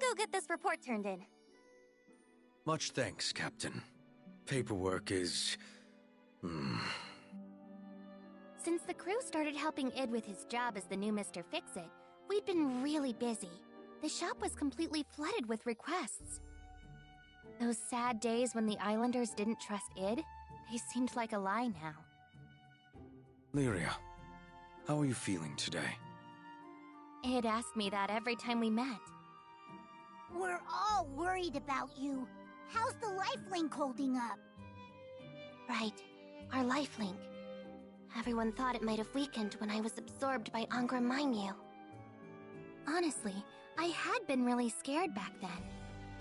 gonna go get this report turned in. Much thanks, Captain. Paperwork is... Since the crew started helping Id with his job as the new Mr. Fix-It, we'd been really busy. The shop was completely flooded with requests. Those sad days when the Islanders didn't trust Id, they seemed like a lie now. Lyria, how are you feeling today? Id asked me that every time we met. We're all worried about you. How's the lifelink holding up? Right, our lifelink. Everyone thought it might have weakened when I was absorbed by Angra Mainyu. Honestly, I had been really scared back then.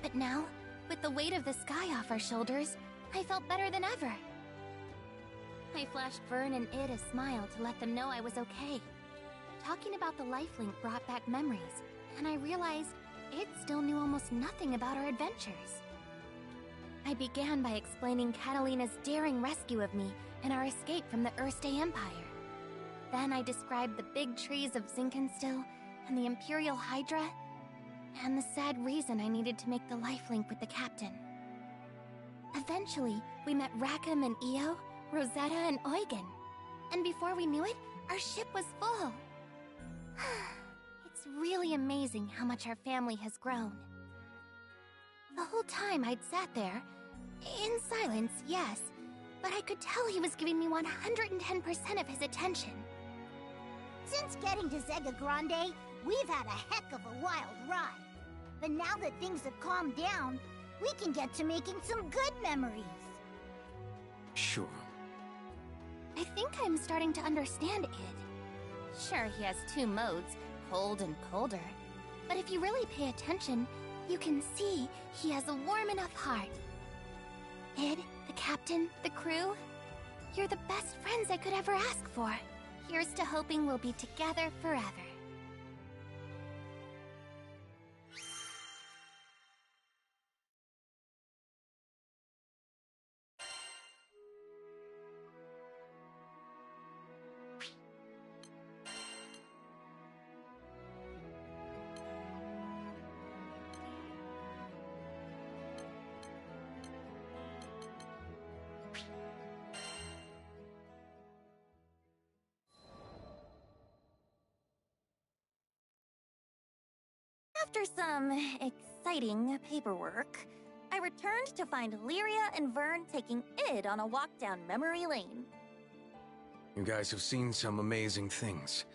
But now, with the weight of the sky off our shoulders, I felt better than ever. I flashed Vern and Id a smile to let them know I was okay. Talking about the lifelink brought back memories, and I realized Id still knew almost nothing about our adventures. I began by explaining Catalina's daring rescue of me and our escape from the Erste Empire. Then I described the big trees of Zinkenstill and the Imperial Hydra, and the sad reason I needed to make the lifelink with the captain. Eventually, we met Rackham and Io, Rosetta and Eugen. And before we knew it, our ship was full. It's really amazing how much our family has grown. The whole time I'd sat there, in silence, yes, but I could tell he was giving me 110% of his attention. Since getting to Zega Grande, we've had a heck of a wild ride. But now that things have calmed down, we can get to making some good memories. Sure. I think I'm starting to understand Id. Sure, he has two modes, cold and colder. But if you really pay attention, you can see he has a warm enough heart. Id, the captain, the crew, you're the best friends I could ever ask for. Here's to hoping we'll be together forever. After some exciting paperwork, I returned to find Lyria and Vern taking Id on a walk down memory lane. You guys have seen some amazing things.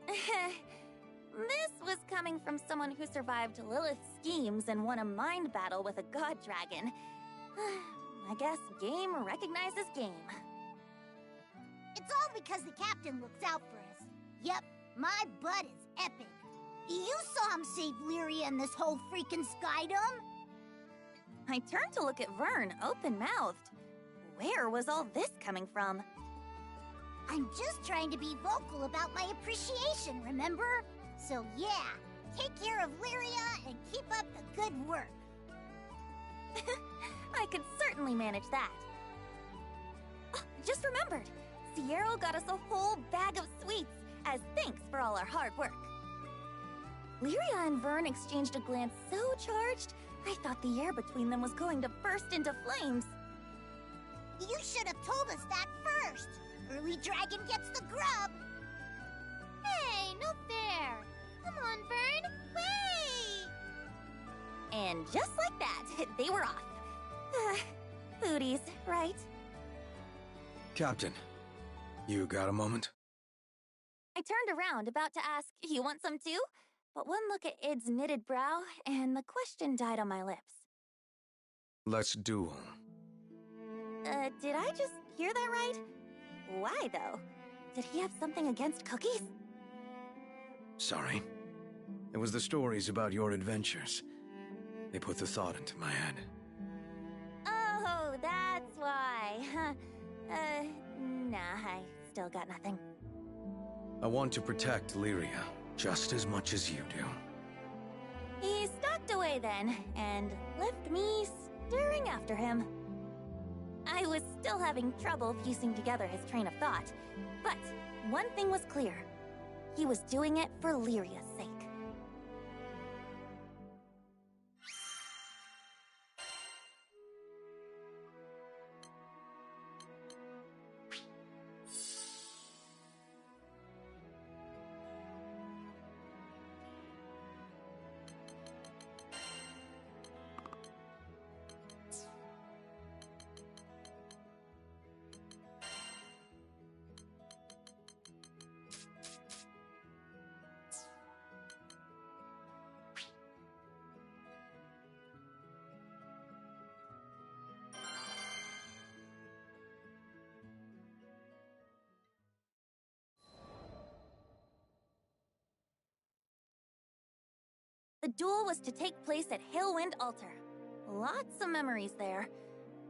This was coming from someone who survived Lilith's schemes and won a mind battle with a god dragon. I guess game recognizes game. It's all because the captain looks out for us. Yep, my butt is epic. You saw him save Lyria and this whole freaking Skydom? I turned to look at Vern, open-mouthed. Where was all this coming from? I'm just trying to be vocal about my appreciation, remember? So yeah, take care of Lyria and keep up the good work. I could certainly manage that. Oh, just remembered, Sierra got us a whole bag of sweets as thanks for all our hard work. Lyria and Vern exchanged a glance so charged, I thought the air between them was going to burst into flames. You should have told us that first. Early dragon gets the grub. Hey, no fair. Come on, Vern, wait! And just like that, they were off. Foodies, right? Captain, you got a moment? I turned around, about to ask, you want some too? But one look at Id's knitted brow, and the question died on my lips. Let's duel. Did I just hear that right? Why, though? Did he have something against cookies? Sorry. It was the stories about your adventures. They put the thought into my head. Oh, that's why. Nah, I still got nothing. I want to protect Lyria just as much as you do. He stalked away then, and left me staring after him. I was still having trouble piecing together his train of thought, but one thing was clear. He was doing it for Lyria's sake. The duel was to take place at Hailwind Altar. Lots of memories there.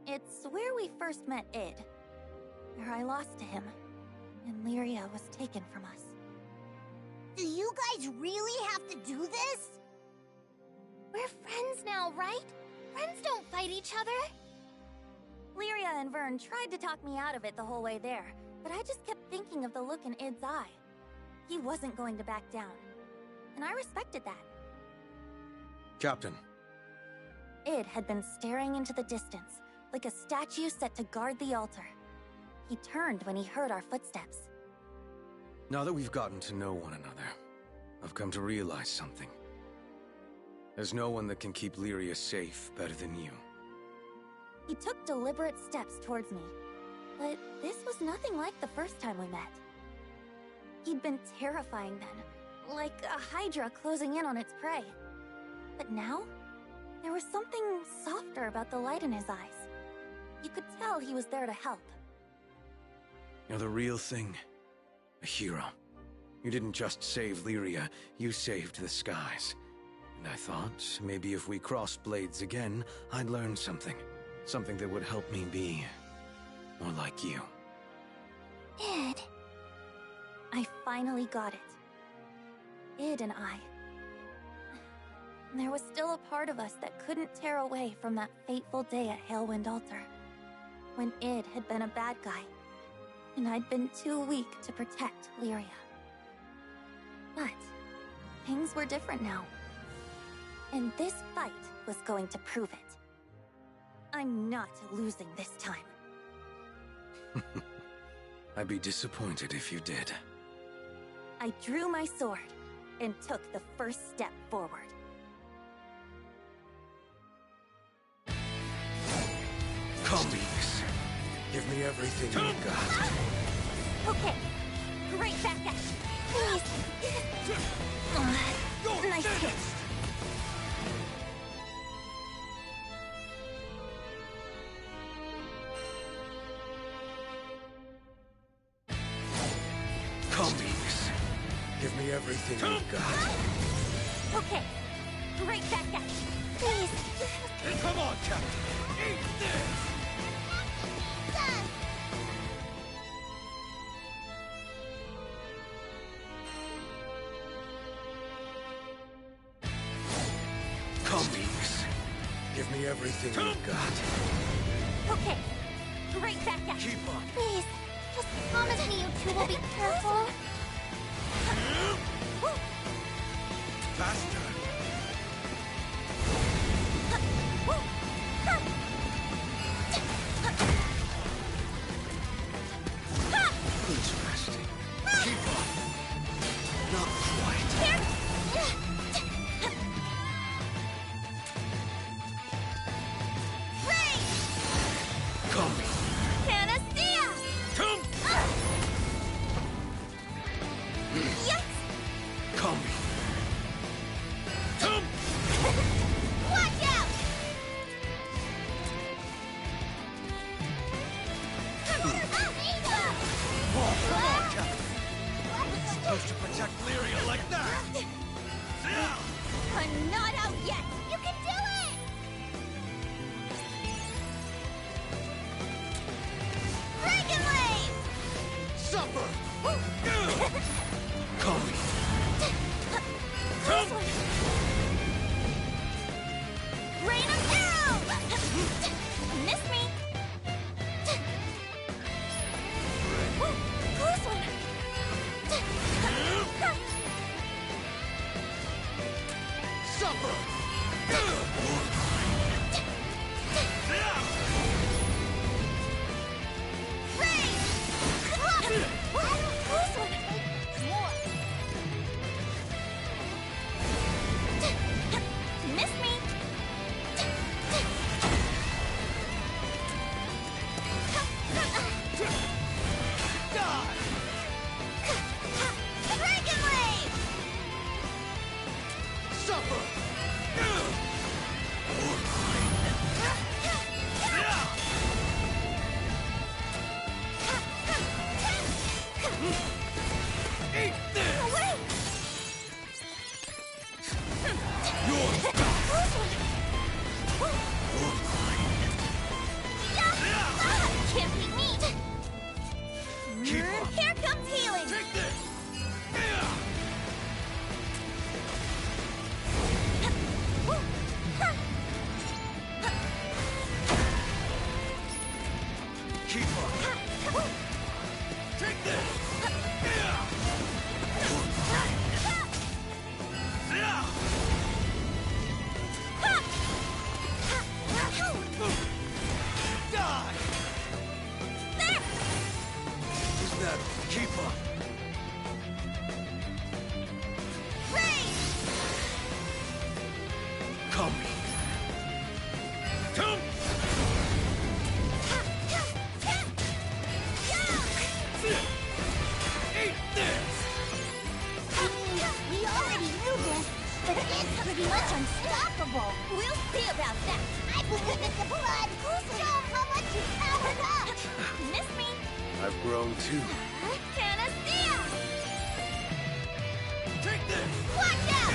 It's where we first met Id. Where I lost to him, and Lyria was taken from us. Do you guys really have to do this? We're friends now, right? Friends don't fight each other. Lyria and Vern tried to talk me out of it the whole way there, but I just kept thinking of the look in Id's eye. He wasn't going to back down, and I respected that. Captain. Id had been staring into the distance, like a statue set to guard the altar. He turned when he heard our footsteps. Now that we've gotten to know one another, I've come to realize something. There's no one that can keep Lyria safe better than you. He took deliberate steps towards me, but this was nothing like the first time we met. He'd been terrifying then, like a hydra closing in on its prey. But now, there was something softer about the light in his eyes. You could tell he was there to help. You're the real thing. A hero. You didn't just save Lyria, you saved the skies. And I thought, maybe if we crossed blades again, I'd learn something. Something that would help me be more like you. Id. I finally got it. Id and I. There was still a part of us that couldn't tear away from that fateful day at Hailwind Altar. When Id had been a bad guy, and I'd been too weak to protect Lyria. But things were different now. And this fight was going to prove it. I'm not losing this time. I'd be disappointed if you did. I drew my sword and took the first step forward. Come, Beaks. Give me everything you've got. Okay, right back at you. Please. Nice hit. Come, Beaks. Give me everything you've got. Okay, right back at you. Please. Come on, Captain. Eat this! Come, Beaks. Give me everything you've got. Okay, right back at you. Keep on. Please, just promise me you two will be careful. Faster. Interesting. Keep on. Not quite. Here. Come. Panacea! Come. Yes! Come. Come. Watch out! Oh, come on, Captain. You're supposed to protect Lyria like that. I'm not out yet! You can do it! Dragon Wave! Supper. Come. Come! Rain of arrows! Miss me! Close one! Supper. Close one! Miss me! Dragon Wave! Supper. Eat this. Away! You're Take this! Die! Isn't that keeper? Come here. Come! Eat this! We already knew this, but it's pretty much unstoppable. We'll see about that. I believe in the blood. Show 'em how much you powered up. Miss me? I've grown too. Panacea! Take this! Watch out!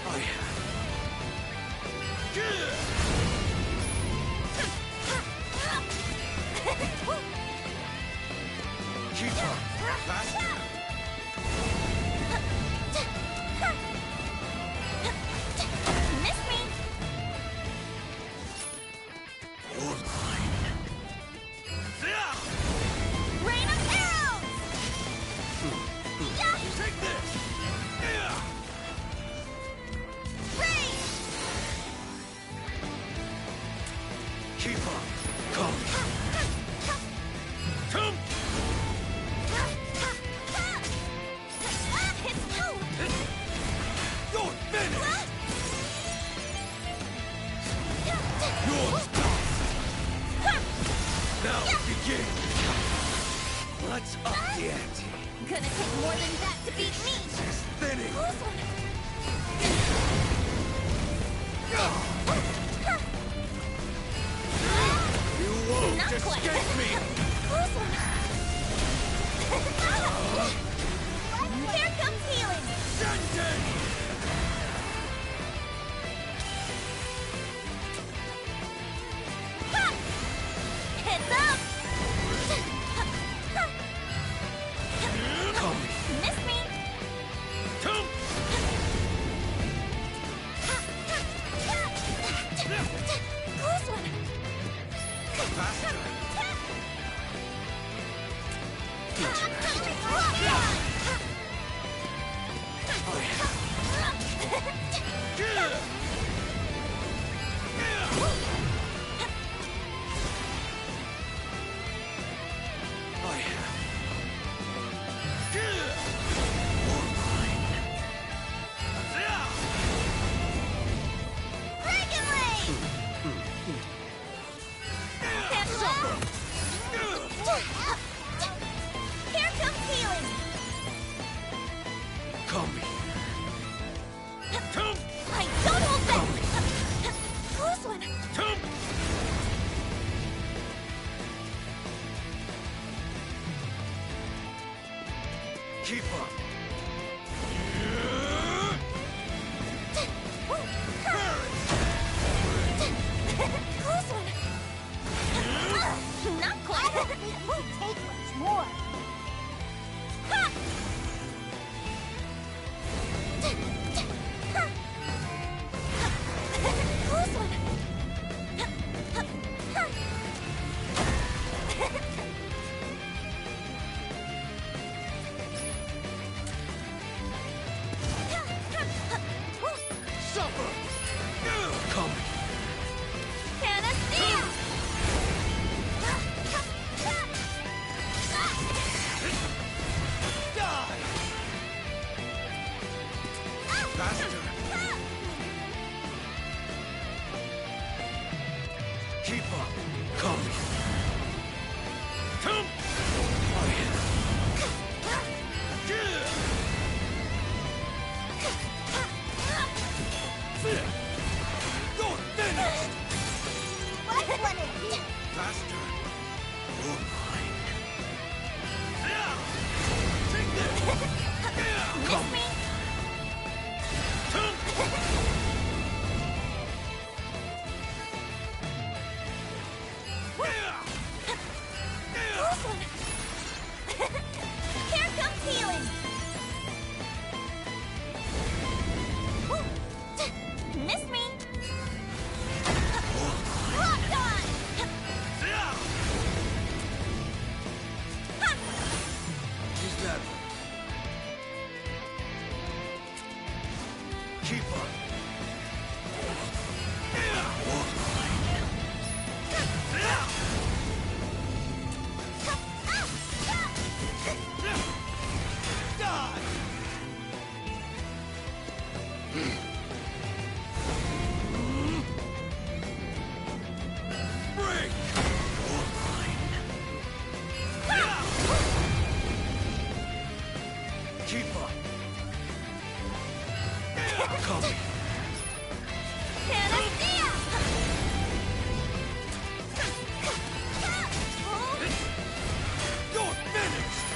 Oh yeah. Keep up. Faster. Miss me? You're mine. Rain of arrows! Take this! Keep up. Come. Come! You're finished! You're done! Now begin! Let's up the ante. Gonna take more than that to beat me! It's thinning! You won't Not quite. escape me! Here comes healing! Sentence! Heads up! Come! Miss me? Come! Close one! Faster! Oh yeah! Oh yeah! You're mine! Dragon Rain! Here comes healing! Come here! Come! I don't hold back! Close one! Come! Keep up! Close one! Not I quite! don't think we can take much more. Ha! Close one! Suffer! Come! Panacea! Die! Faster! Keep up! Come! Come! Oh yeah! You're finished! What one of you? Faster! You're mine! Take this! Miss Come! me? Come! Close one! Here comes healing! Keep up. Keep up. Come. Panacea! You're finished!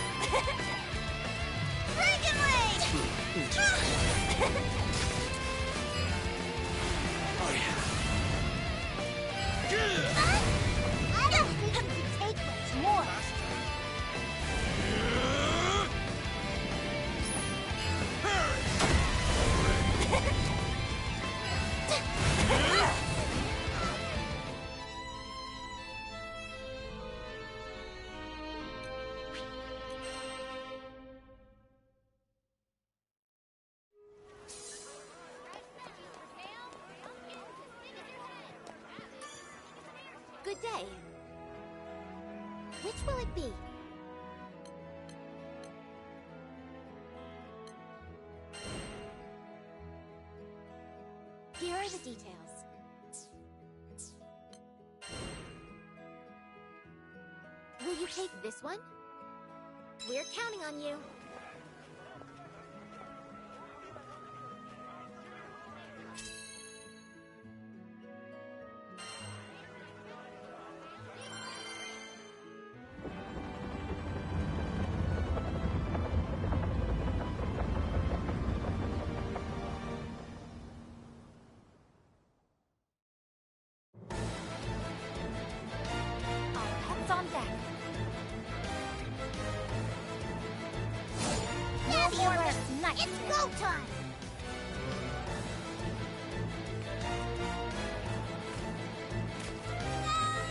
Dragon Blade! I don't think you can take much more. Good day. Which will it be? Here are the details. Will you take this one? We're counting on you. On deck. Fabulous! It's go time!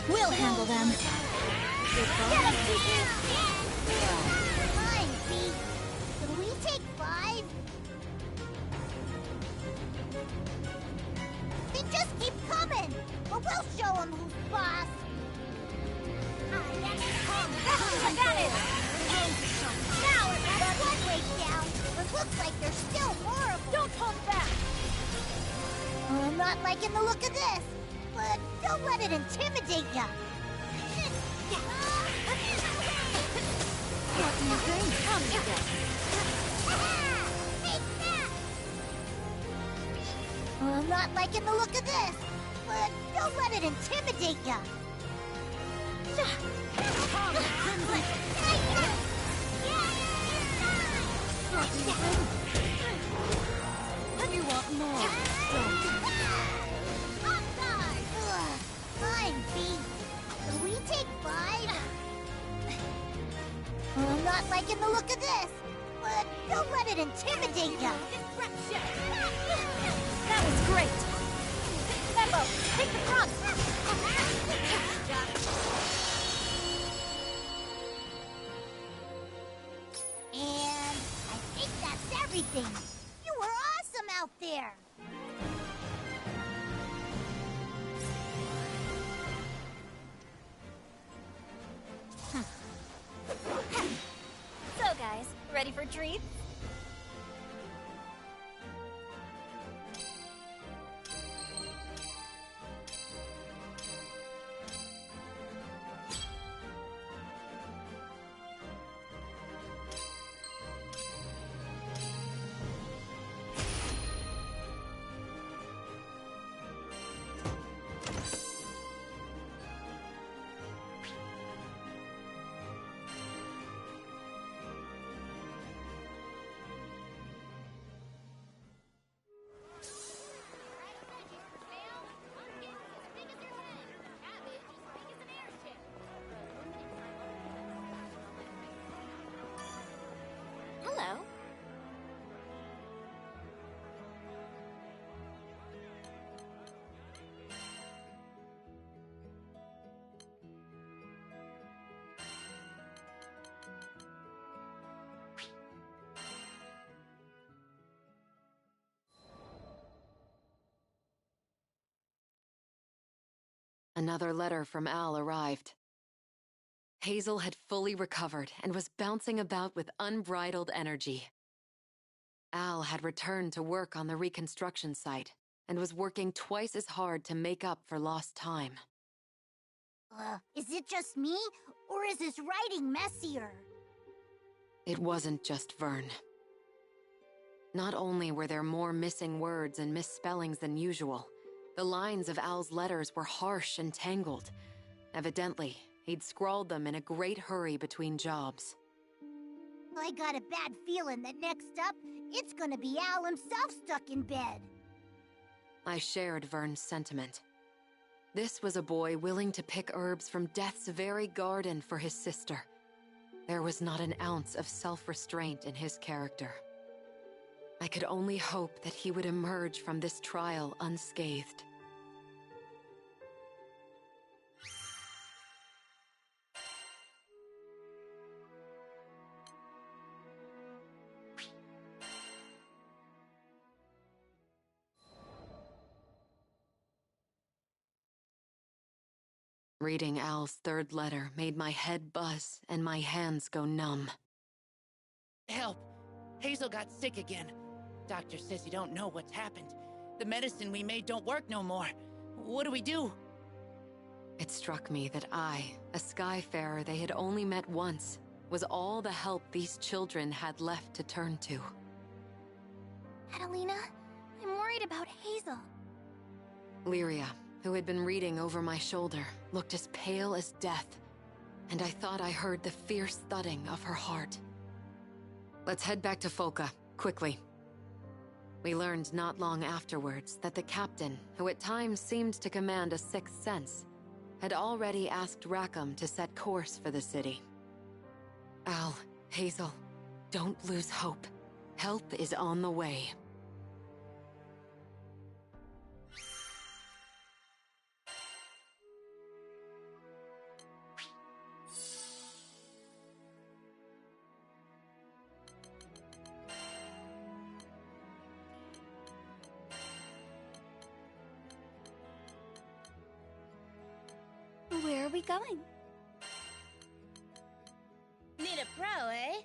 We'll handle them. Get him, Pikachu! Fine, Pete. Can we take 5? Then just keep coming, or we'll show them who's boss. Now that's one way down, but looks like they're still horrible. Don't hold back. I'm not liking the look of this, but don't let it intimidate ya. What do you think? Come here. Take that. I'm not liking the look of this, but don't let it intimidate ya. You want more? Fine, B. Can we take 5? I'm not liking the look of this, but don't let it intimidate ya. That was great. Memo, take the front. And I think that's everything. You were awesome out there. So guys, ready for treats? Another letter from Al arrived. Hazel had fully recovered and was bouncing about with unbridled energy. Al had returned to work on the reconstruction site and was working twice as hard to make up for lost time. Is it just me, or is his writing messier? It wasn't just Vern. Not only were there more missing words and misspellings than usual, the lines of Al's letters were harsh and tangled. Evidently, he'd scrawled them in a great hurry between jobs. I got a bad feeling that next up, it's gonna be Al himself stuck in bed. I shared Vern's sentiment. This was a boy willing to pick herbs from death's very garden for his sister. There was not an ounce of self-restraint in his character. I could only hope that he would emerge from this trial unscathed. Reading Al's third letter made my head buzz and my hands go numb. Help! Hazel got sick again. Doctor says you don't know what's happened. The medicine we made don't work no more. What do we do? It struck me that I, a Skyfarer they had only met once, was all the help these children had left to turn to. Adelina, I'm worried about Hazel. Lyria, who had been reading over my shoulder, looked as pale as death, and I thought I heard the fierce thudding of her heart. Let's head back to Folka, quickly. We learned not long afterwards that the captain, who at times seemed to command a sixth sense, had already asked Rackham to set course for the city. Al, Hazel, don't lose hope. Help is on the way. Where are we going? Need a pro, eh?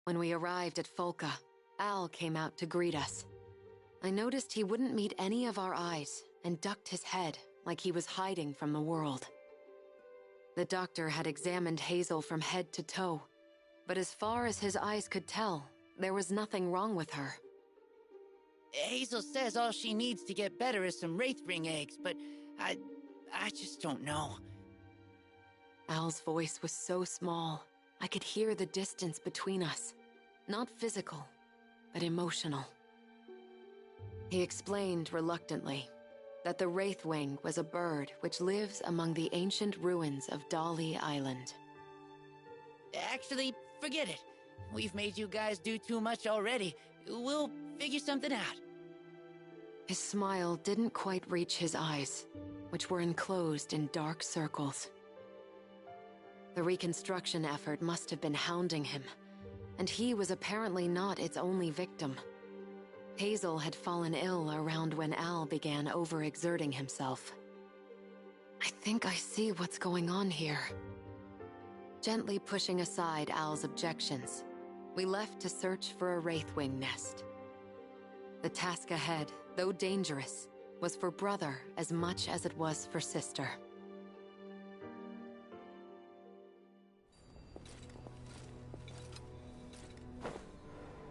When we arrived at Folka, Al came out to greet us. I noticed he wouldn't meet any of our eyes and ducked his head like he was hiding from the world. The doctor had examined Hazel from head to toe, but as far as his eyes could tell, there was nothing wrong with her. Hazel says all she needs to get better is some Wraith Ring eggs, but I just don't know. Al's voice was so small, I could hear the distance between us. Not physical, but emotional. He explained reluctantly that the Wraithwing was a bird which lives among the ancient ruins of Dali Island. Actually, forget it. We've made you guys do too much already. We'll figure something out. His smile didn't quite reach his eyes, which were enclosed in dark circles. The reconstruction effort must have been hounding him, and he was apparently not its only victim. Hazel had fallen ill around when Al began overexerting himself. I think I see what's going on here. Gently pushing aside Al's objections, we left to search for a Wraithwing nest. The task ahead, though dangerous, was for brother as much as it was for sister.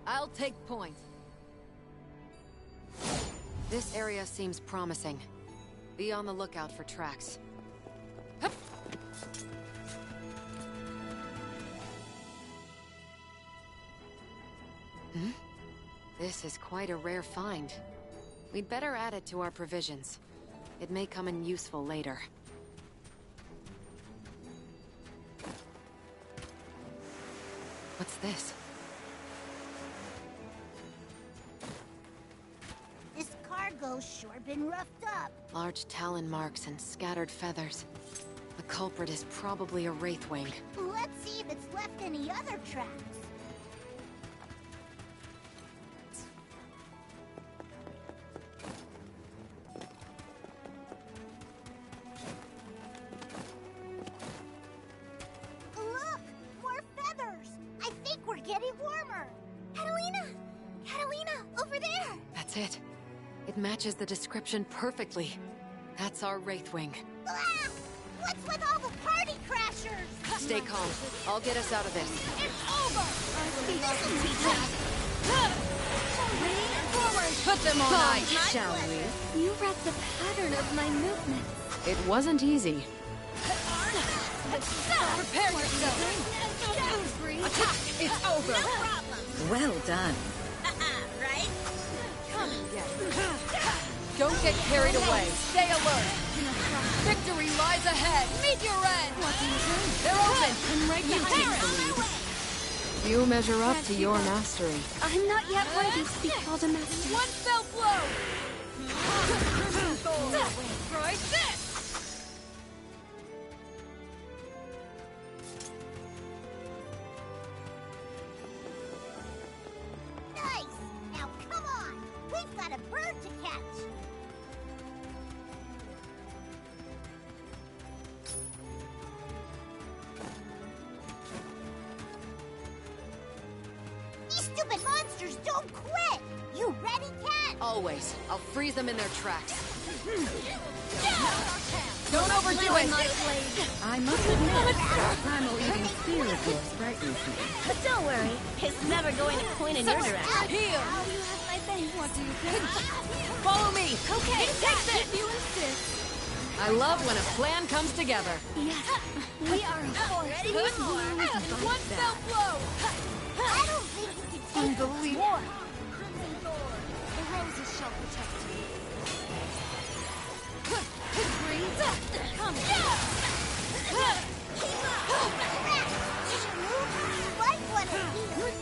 I'll take point. This area seems promising. Be on the lookout for tracks. Hup. This is quite a rare find. We'd better add it to our provisions. It may come in useful later. What's this? This cargo's sure been roughed up. Large talon marks and scattered feathers. The culprit is probably a Wraithwing. Let's see if it's left any other tracks. Look! More feathers! I think we're getting warmer! Catalina! Catalina, over there! That's it. It matches the description perfectly. That's our Wraithwing. Ah! What's with all the party crashers? Stay calm. I'll get us out of this. It's over! This'll teach us! Put them on ice, shall we? You read the pattern of my movements. It wasn't easy. Prepare yourself! Attack! It's over! No problem! Well done. Right? Come and get it. Don't get carried away. Stay alert. Victory lies ahead. Meet your end. They're open. I'm right behind you. You measure up to your mastery. I'm not yet worthy to be called a master. One fell blow. Try this. Nice! Now come on! We've got a bird to catch! These stupid monsters don't quit! You ready, Cat? Always. I'll freeze them in their tracks. Don't overdo it. I must admit, that primal eating spear of yours frightens me. But don't worry, it's never going to point in your direction. Here. What do you think? Follow me. Okay, Take this. if you insist. I love when a plan comes together. Yes, we are a force. One fell blow. I don't think you can take this war! The roses shall protect you. Come. Did you move? Like one of these!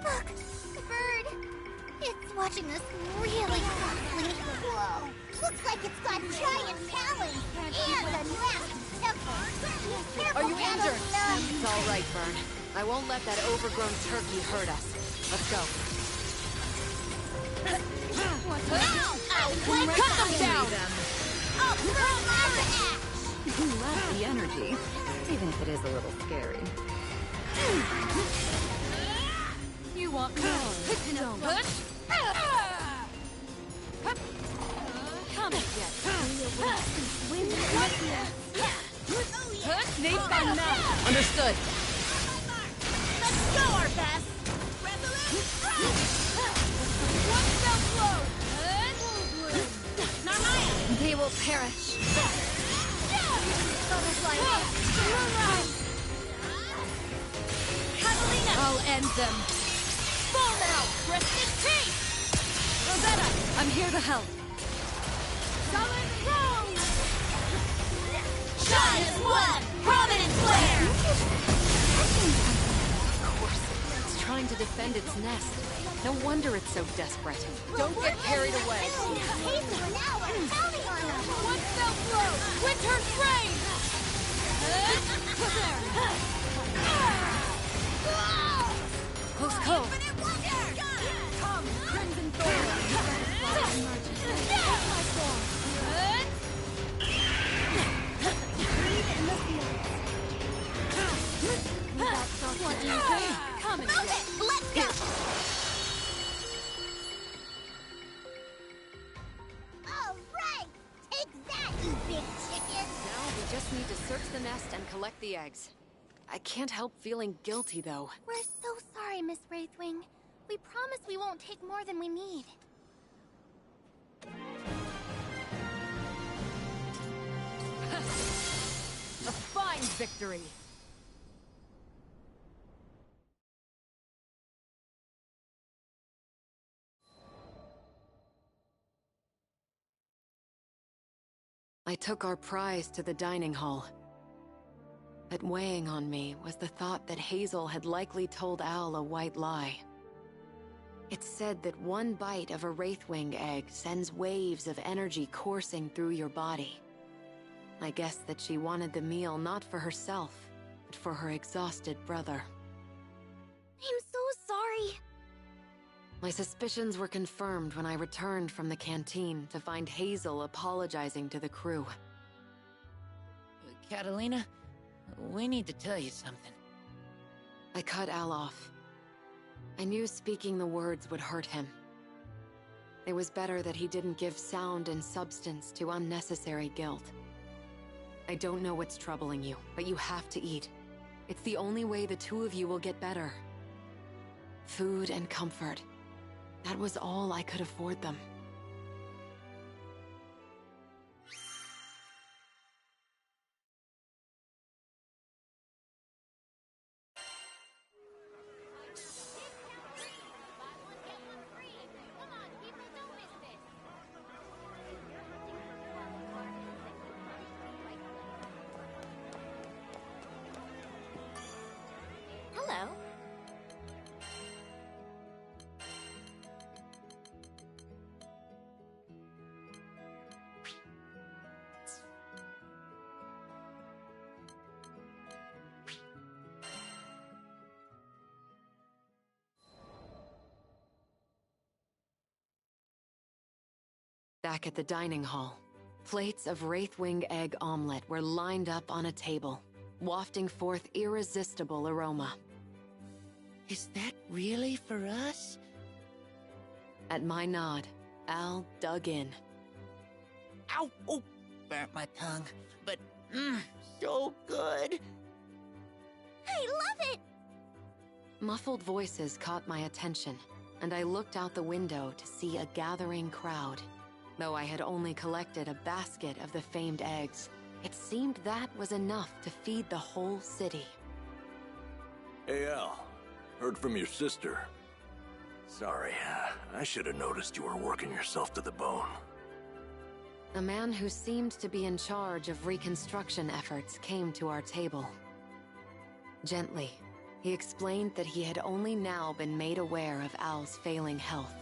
Look, the bird. It's watching us really closely. Whoa! Looks like it's got giant talons and a nasty temper. Careful, Are you injured? Catalina. It's all right, Vern. I won't let that overgrown turkey hurt us. Let's go. Cut them down! Oh, burn our axe! You love the energy, even if it is a little scary. You want more? Don't. Come and get They've gone now. Understood. Let's go, our best! One fell blow. They will perish. Catalina! I'll end them. Fall now! Crested Peak! Rosetta, I'm here to help. Summon Rose! Shine as one! Prominent flare! Of course, it's trying to defend its nest. No wonder it's so desperate. Don't get carried away. Hazel and Al are counting on us! One fell blow. Winter's reign. Close call. Come, Crimson Thorn! Come and Move get it! Let's go! All right! Take that, you big chicken! Now we just need to search the nest and collect the eggs. I can't help feeling guilty, though. We're so sorry, Miss Wraithwing. We promise we won't take more than we need. victory. I took our prize to the dining hall. But weighing on me was the thought that Hazel had likely told Al a white lie. It's said that one bite of a Wraithwing egg sends waves of energy coursing through your body. I guess that she wanted the meal not for herself, but for her exhausted brother. I'm so sorry. My suspicions were confirmed when I returned from the canteen to find Hazel apologizing to the crew. Catalina, we need to tell you something. I cut Al off. I knew speaking the words would hurt him. It was better that he didn't give sound and substance to unnecessary guilt. I don't know what's troubling you, but you have to eat. It's the only way the two of you will get better. Food and comfort. That was all I could afford them. Hello. Back at the dining hall, plates of Wraithwing egg omelet were lined up on a table, wafting forth irresistible aroma. Is that really for us? At my nod, Al dug in. Ow! Oh, burnt my tongue. But, so good. I love it! Muffled voices caught my attention, and I looked out the window to see a gathering crowd. Though I had only collected a basket of the famed eggs, it seemed that was enough to feed the whole city. Hey, Al. Heard from your sister. Sorry, I should have noticed you were working yourself to the bone. A man who seemed to be in charge of reconstruction efforts came to our table. Gently, he explained that he had only now been made aware of Al's failing health.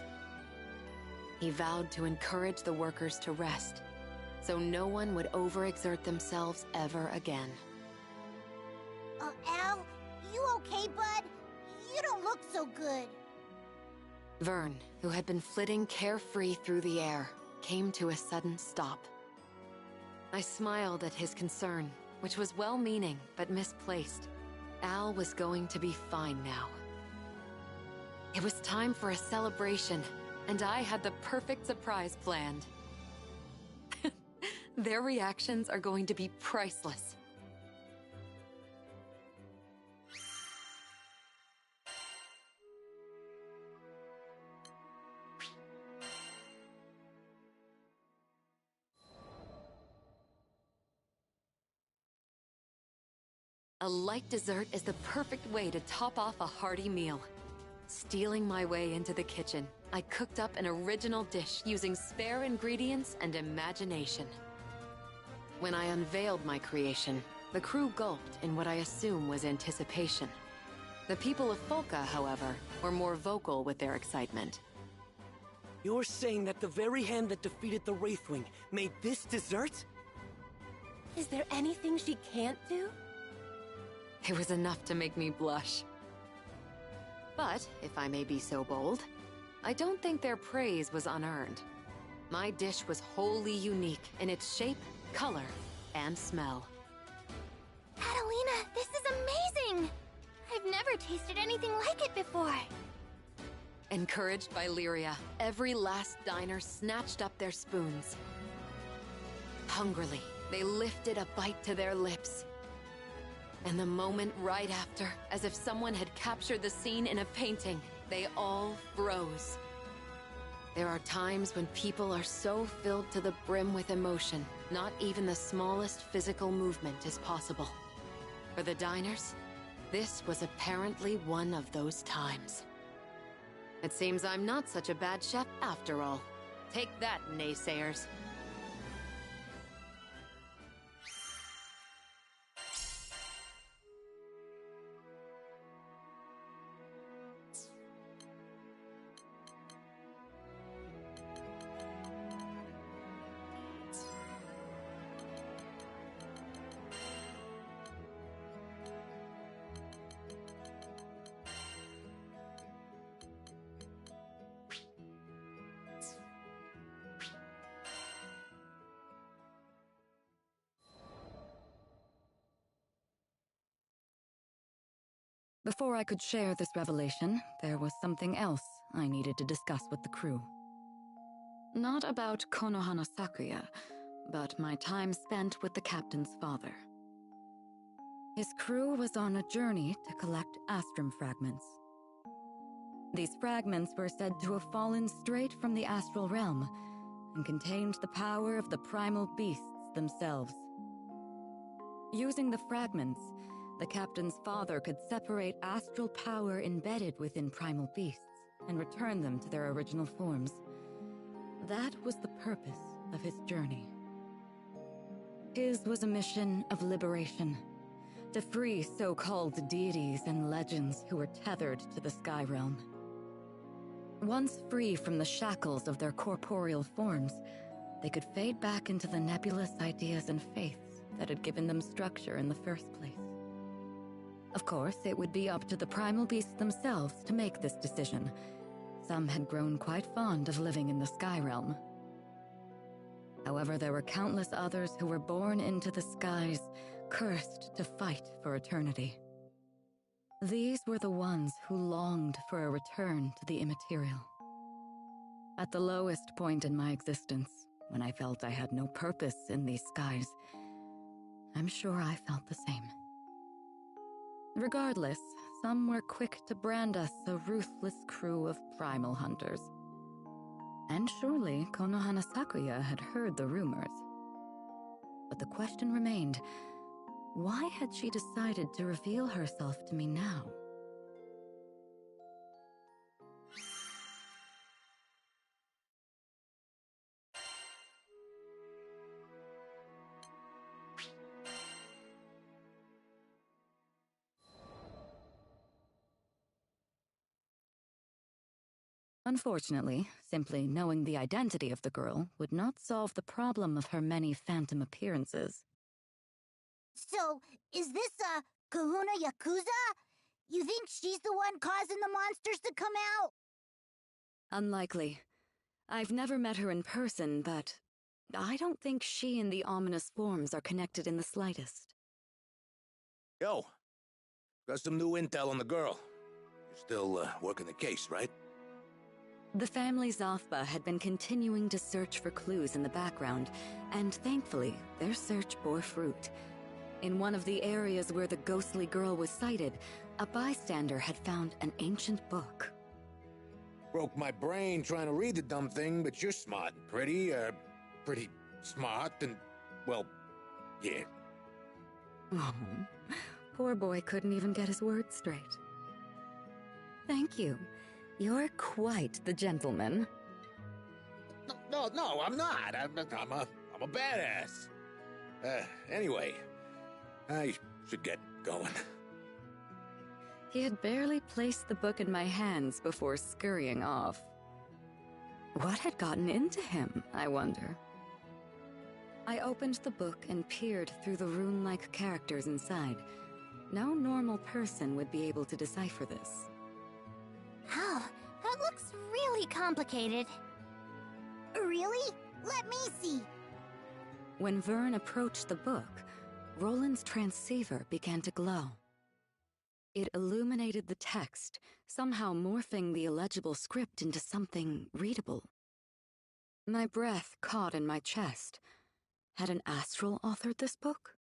He vowed to encourage the workers to rest, so no one would overexert themselves ever again. Al, you okay, bud? You don't look so good. Vern, who had been flitting carefree through the air, came to a sudden stop. I smiled at his concern, which was well-meaning but misplaced. Al was going to be fine now. It was time for a celebration, and I had the perfect surprise planned. Their reactions are going to be priceless. A light dessert is the perfect way to top off a hearty meal. Stealing my way into the kitchen, I cooked up an original dish using spare ingredients and imagination. When I unveiled my creation, the crew gulped in what I assume was anticipation. The people of Folka, however, were more vocal with their excitement. You're saying that the very hand that defeated the Wraithwing made this dessert? Is there anything she can't do? It was enough to make me blush. But, if I may be so bold, I don't think their praise was unearned. My dish was wholly unique in its shape, color, and smell. Catalina, this is amazing! I've never tasted anything like it before. Encouraged by Lyria, every last diner snatched up their spoons. Hungrily, they lifted a bite to their lips. And the moment right after, as if someone had captured the scene in a painting, they all froze. There are times when people are so filled to the brim with emotion, not even the smallest physical movement is possible. For the diners, this was apparently one of those times. It seems I'm not such a bad chef after all. Take that, naysayers. Before I could share this revelation, there was something else I needed to discuss with the crew. Not about Konohana Sakuya, but my time spent with the captain's father. His crew was on a journey to collect Astrum fragments. These fragments were said to have fallen straight from the astral realm and contained the power of the primal beasts themselves. Using the fragments, the captain's father could separate astral power embedded within primal beasts and return them to their original forms. That was the purpose of his journey. His was a mission of liberation, to free so-called deities and legends who were tethered to the sky realm. Once free from the shackles of their corporeal forms, they could fade back into the nebulous ideas and faiths that had given them structure in the first place. Of course, it would be up to the primal beasts themselves to make this decision. Some had grown quite fond of living in the sky realm. However, there were countless others who were born into the skies, cursed to fight for eternity. These were the ones who longed for a return to the immaterial. At the lowest point in my existence, when I felt I had no purpose in these skies, I'm sure I felt the same. Regardless, some were quick to brand us a ruthless crew of primal hunters. And surely Konohana Sakuya had heard the rumors. But the question remained, why had she decided to reveal herself to me now? Unfortunately, simply knowing the identity of the girl would not solve the problem of her many phantom appearances. So, is this, Kahuna Yakuza? You think she's the one causing the monsters to come out? Unlikely. I've never met her in person, but I don't think she and the ominous forms are connected in the slightest. Yo, got some new intel on the girl. You're still, working the case, right? The family Zafba had been continuing to search for clues in the background, and thankfully, their search bore fruit. In one of the areas where the ghostly girl was sighted, a bystander had found an ancient book. Broke my brain trying to read the dumb thing, but you're smart and pretty smart and, well, yeah. Oh, poor boy couldn't even get his words straight. Thank you. You're quite the gentleman. No, I'm not. I'm a badass. Anyway, I should get going. He had barely placed the book in my hands before scurrying off. What had gotten into him, I wonder? I opened the book and peered through the rune-like characters inside. No normal person would be able to decipher this. Oh, that looks really complicated. Really? Let me see. When Vern approached the book, Roland's transceiver began to glow. It illuminated the text, somehow morphing the illegible script into something readable. My breath caught in my chest. Had an astral authored this book?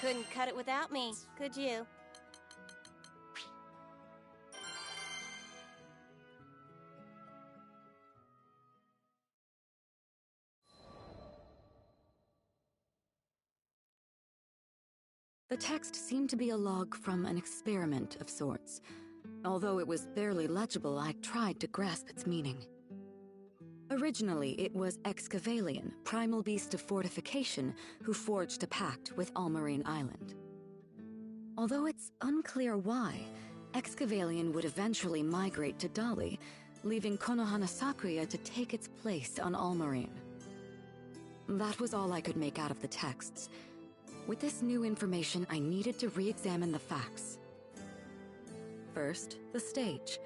couldn't cut it without me, could you? The text seemed to be a log from an experiment of sorts. Although it was barely legible, I tried to grasp its meaning. Originally, it was Excavalion, primal beast of fortification, who forged a pact with Almarine Island. Although it's unclear why, Excavalion would eventually migrate to Dali, leaving Konohana Sakuya to take its place on Almarine. That was all I could make out of the texts. With this new information, I needed to re-examine the facts. First, the stage.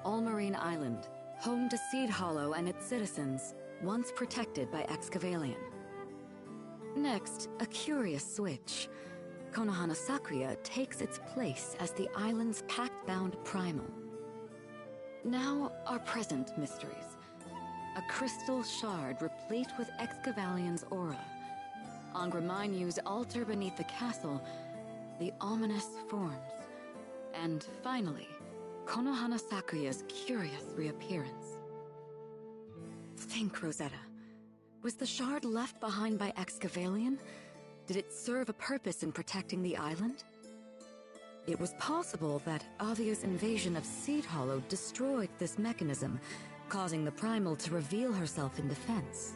Almarine Island, home to Seed Hollow and its citizens, once protected by Excavalion. Next, a curious switch. Konohana Sakuya takes its place as the island's pact-bound primal. Now, our present mysteries. A crystal shard replete with Excavallion's aura. Angra altar beneath the castle, the ominous forms. And finally, Konohana Sakuya's curious reappearance. Think, Rosetta. Was the shard left behind by Excavalion? Did it serve a purpose in protecting the island? It was possible that Avia's invasion of Seed Hollow destroyed this mechanism, causing the primal to reveal herself in defense.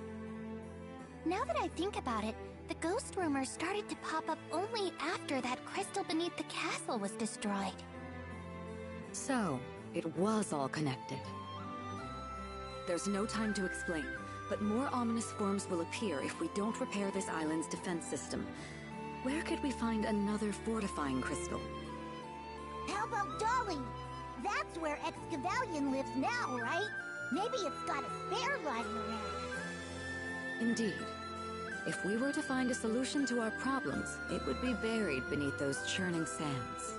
Now that I think about it, the ghost rumors started to pop up only after that crystal beneath the castle was destroyed. So, it was all connected. There's no time to explain, but more ominous forms will appear if we don't repair this island's defense system. Where could we find another fortifying crystal? How about Dolly? That's where Excavalion lives now, right? Maybe it's got a spare lying around. Indeed. If we were to find a solution to our problems, it would be buried beneath those churning sands.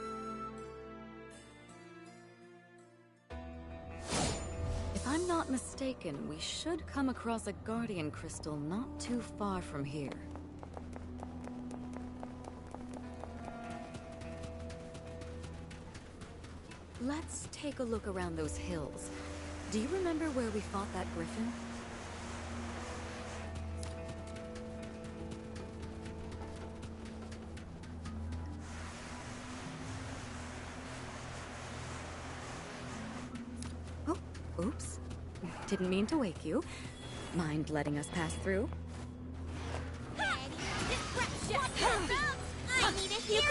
If I'm not mistaken, we should come across a guardian crystal not too far from here. Let's take a look around those hills. Do you remember where we fought that griffin? Oh, oops. Didn't mean to wake you. Mind letting us pass through? You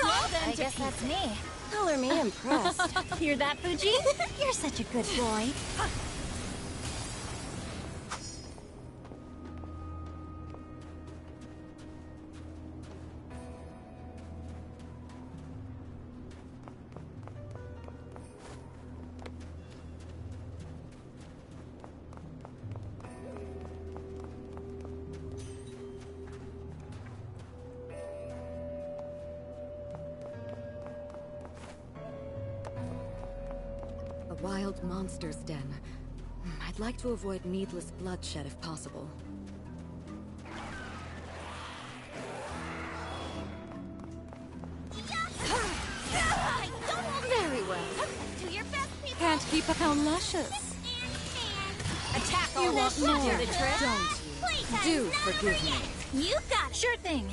called them. I guess that's me. Color me impressed. Hear that, Fuji? You're such a good boy. A wild monster's den. I'd like to avoid needless bloodshed if possible. Very well. Do your best, people. Can't keep up how luscious. Attack all You want this. more, The trick. don't you? Do forgive me. You got it. Sure thing.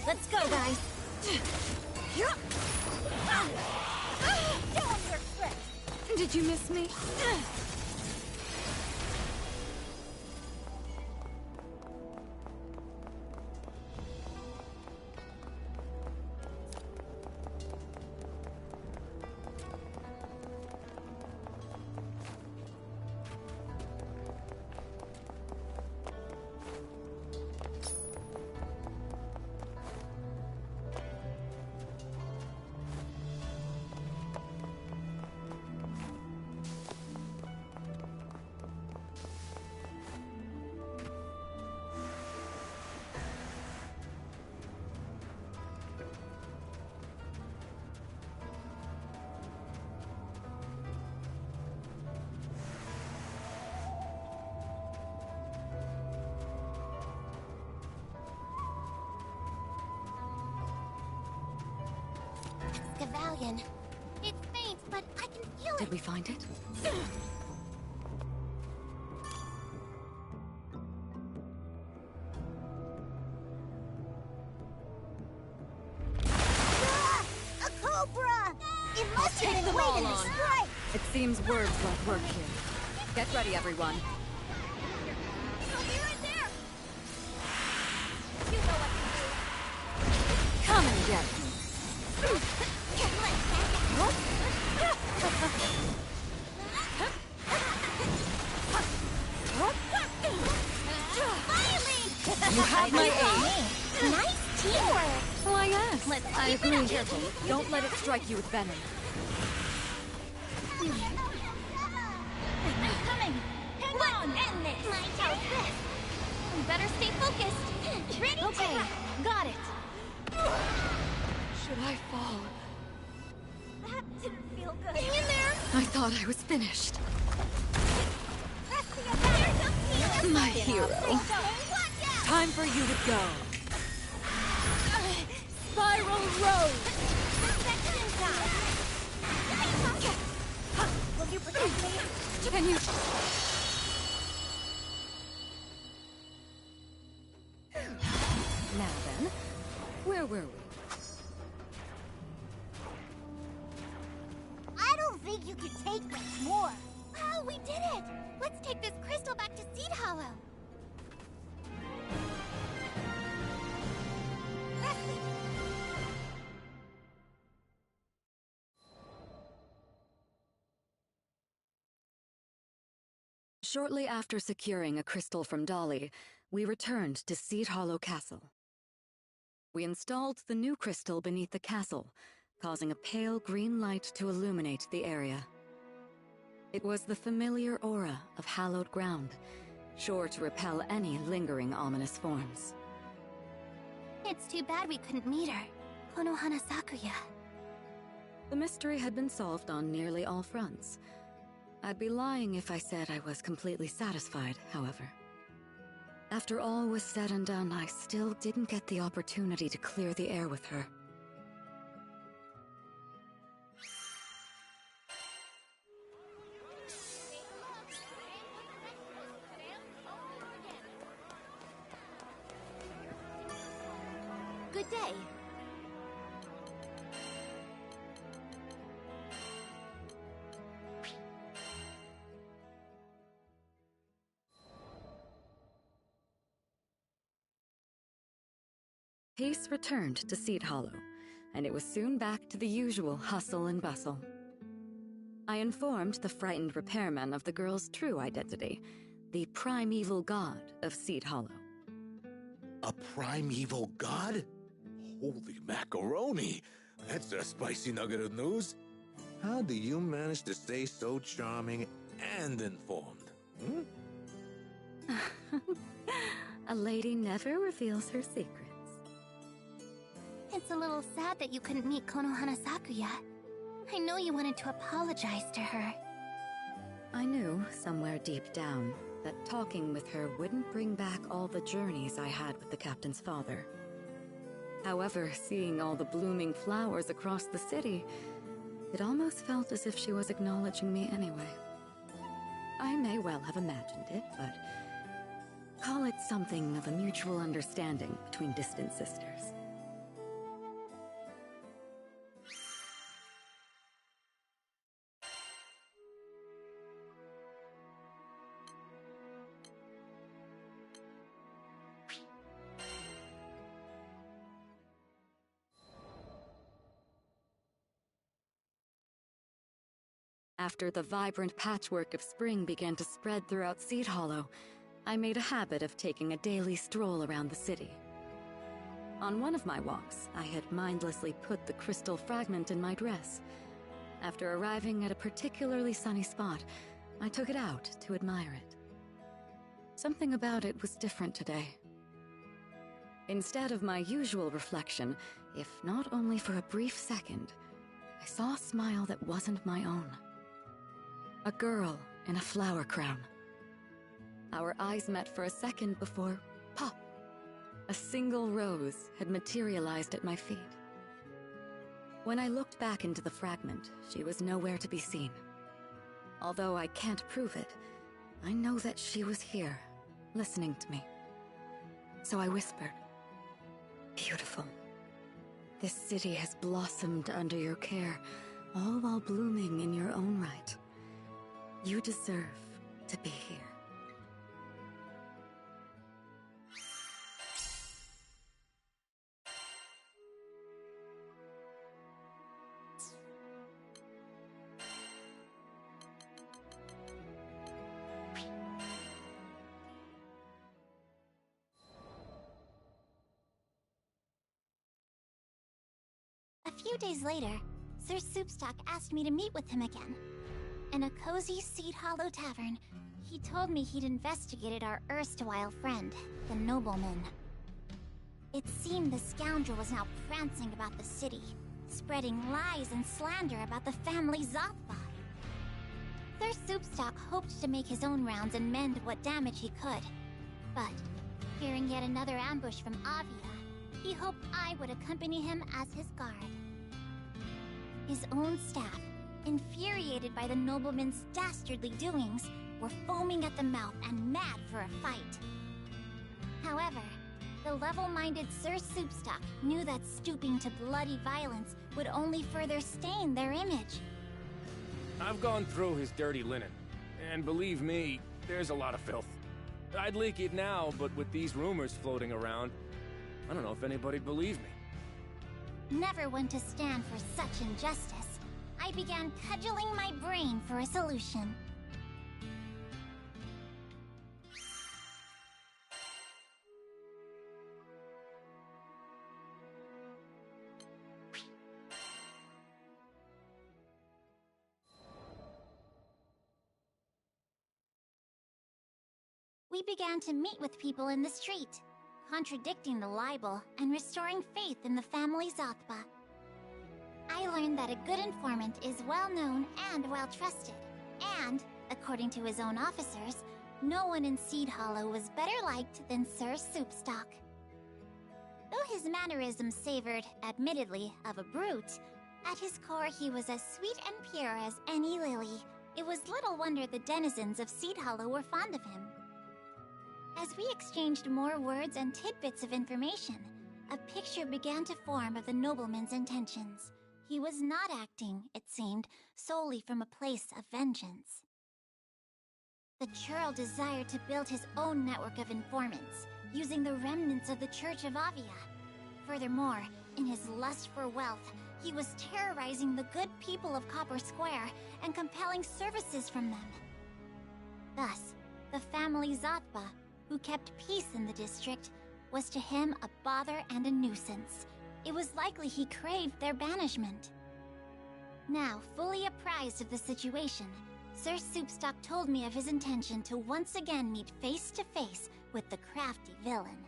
Let's go, guys. Show 'em your tricks. Did you miss me? Gavallion. It's faint, but I can feel it. Did we find it? A cobra! It must Take have them been all waiting to on. strike! It seems words won't work here. Get ready, everyone. She'll be right there! You know what to do. Come and get me. You have my aid. Nice teamwork! Why, yes. Let's I keep it agree. up, careful. Don't let it strike you with venom. I'm coming! Hang on! End this! How's this? We better stay focused. Ready? Okay, got it. Should I fall? That didn't feel good. Hang in there. I thought I was finished. Press the attack! My hero. Watch out! Time for you to go. Spiral Road! Will you protect me? Can you... Now then, where were we? I don't think you can take much more. Oh, we did it. Let's take this crystal back to Seed Hollow. Shortly after securing a crystal from Dolly, we returned to Seed Hollow Castle. We installed the new crystal beneath the castle, causing a pale green light to illuminate the area. It was the familiar aura of hallowed ground, sure to repel any lingering ominous forms. It's too bad we couldn't meet her. Konohana Sakuya. The mystery had been solved on nearly all fronts. I'd be lying if I said I was completely satisfied, however. After all was said and done, I still didn't get the opportunity to clear the air with her. Good day. Peace returned to Seed Hollow, and it was soon back to the usual hustle and bustle. I informed the frightened repairman of the girl's true identity, the primeval god of Seed Hollow. A primeval god? Holy macaroni! That's a spicy nugget of news. How do you manage to stay so charming and informed? A lady never reveals her secrets. It's a little sad that you couldn't meet Konohana Sakuya. I know you wanted to apologize to her. I knew, somewhere deep down, that talking with her wouldn't bring back all the journeys I had with the captain's father. However, seeing all the blooming flowers across the city, it almost felt as if she was acknowledging me anyway. I may well have imagined it, but call it something of a mutual understanding between distant sisters. After the vibrant patchwork of spring began to spread throughout Seed Hollow, I made a habit of taking a daily stroll around the city. On one of my walks, I had mindlessly put the crystal fragment in my dress. After arriving at a particularly sunny spot, I took it out to admire it. Something about it was different today. Instead of my usual reflection, if not only for a brief second, I saw a smile that wasn't my own. A girl in a flower crown. Our eyes met for a second before, pop! A single rose had materialized at my feet. When I looked back into the fragment, she was nowhere to be seen. Although I can't prove it, I know that she was here, listening to me. So I whispered, "Beautiful. This city has blossomed under your care, all while blooming in your own right. You deserve to be here." A few days later, Sir Soupstock asked me to meet with him again. In a cozy Seed Hollow tavern, he told me he'd investigated our erstwhile friend, the nobleman. It seemed the scoundrel was now prancing about the city, spreading lies and slander about the family Zothba. Sir Soupstock hoped to make his own rounds and mend what damage he could. But, fearing yet another ambush from Avia, he hoped I would accompany him as his guard. His own staff, infuriated by the nobleman's dastardly doings, were foaming at the mouth and mad for a fight. However, the level-minded Sir Soupstock knew that stooping to bloody violence would only further stain their image. I've gone through his dirty linen, and believe me, there's a lot of filth. I'd leak it now, but with these rumors floating around, I don't know if anybody'd believe me. Never one to stand for such injustice, I began cudgeling my brain for a solution. We began to meet with people in the street, contradicting the libel and restoring faith in the family Zothba. I learned that a good informant is well known and well trusted, and, according to his own officers, no one in Seed Hollow was better liked than Sir Soupstock. Though his mannerisms savored, admittedly, of a brute, at his core he was as sweet and pure as any lily. It was little wonder the denizens of Seed Hollow were fond of him. As we exchanged more words and tidbits of information, a picture began to form of the nobleman's intentions. He was not acting, it seemed, solely from a place of vengeance. The churl desired to build his own network of informants, using the remnants of the Church of Avia. Furthermore, in his lust for wealth, he was terrorizing the good people of Copper Square and compelling services from them. Thus, the family Zothba, who kept peace in the district, was to him a bother and a nuisance. It was likely he craved their banishment. Now, fully apprised of the situation, Sir Soupstock told me of his intention to once again meet face to face with the crafty villain.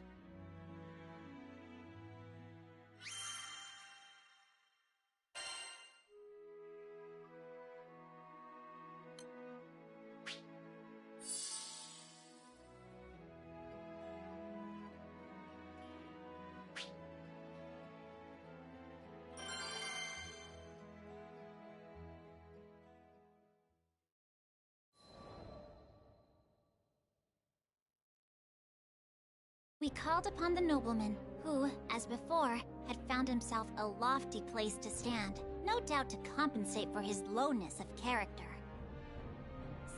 We called upon the nobleman, who, as before, had found himself a lofty place to stand, no doubt to compensate for his lowness of character.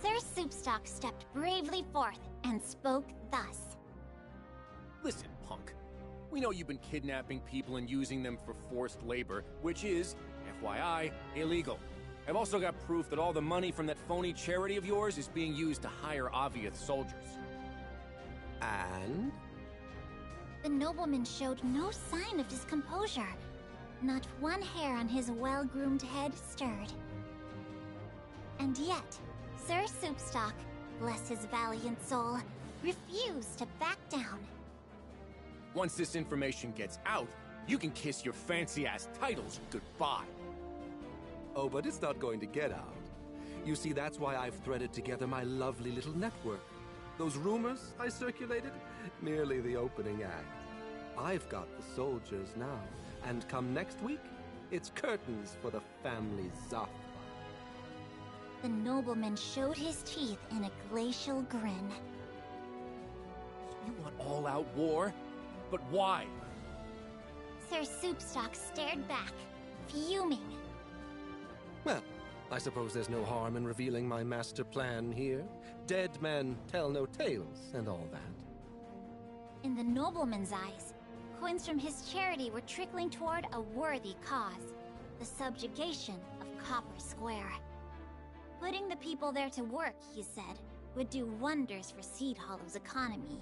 Sir Soupstock stepped bravely forth and spoke thus. Listen, punk. We know you've been kidnapping people and using them for forced labor, which is, FYI, illegal. I've also got proof that all the money from that phony charity of yours is being used to hire Aviath soldiers. And? The nobleman showed no sign of discomposure. Not one hair on his well-groomed head stirred. And yet, Sir Soupstock, bless his valiant soul, refused to back down. Once this information gets out, you can kiss your fancy-ass titles goodbye. Oh, but it's not going to get out. You see, that's why I've threaded together my lovely little network. Those rumors I circulated? Merely the opening act. I've got the soldiers now, and come next week, It's curtains for the family Zoth. The nobleman showed his teeth in a glacial grin. You want all-out war? But why? Sir Soupstock stared back, fuming. Well, I suppose there's no harm in revealing my master plan here. Dead men tell no tales and all that. In the nobleman's eyes, coins from his charity were trickling toward a worthy cause, the subjugation of Copper Square. Putting the people there to work, he said, would do wonders for Seed Hollow's economy.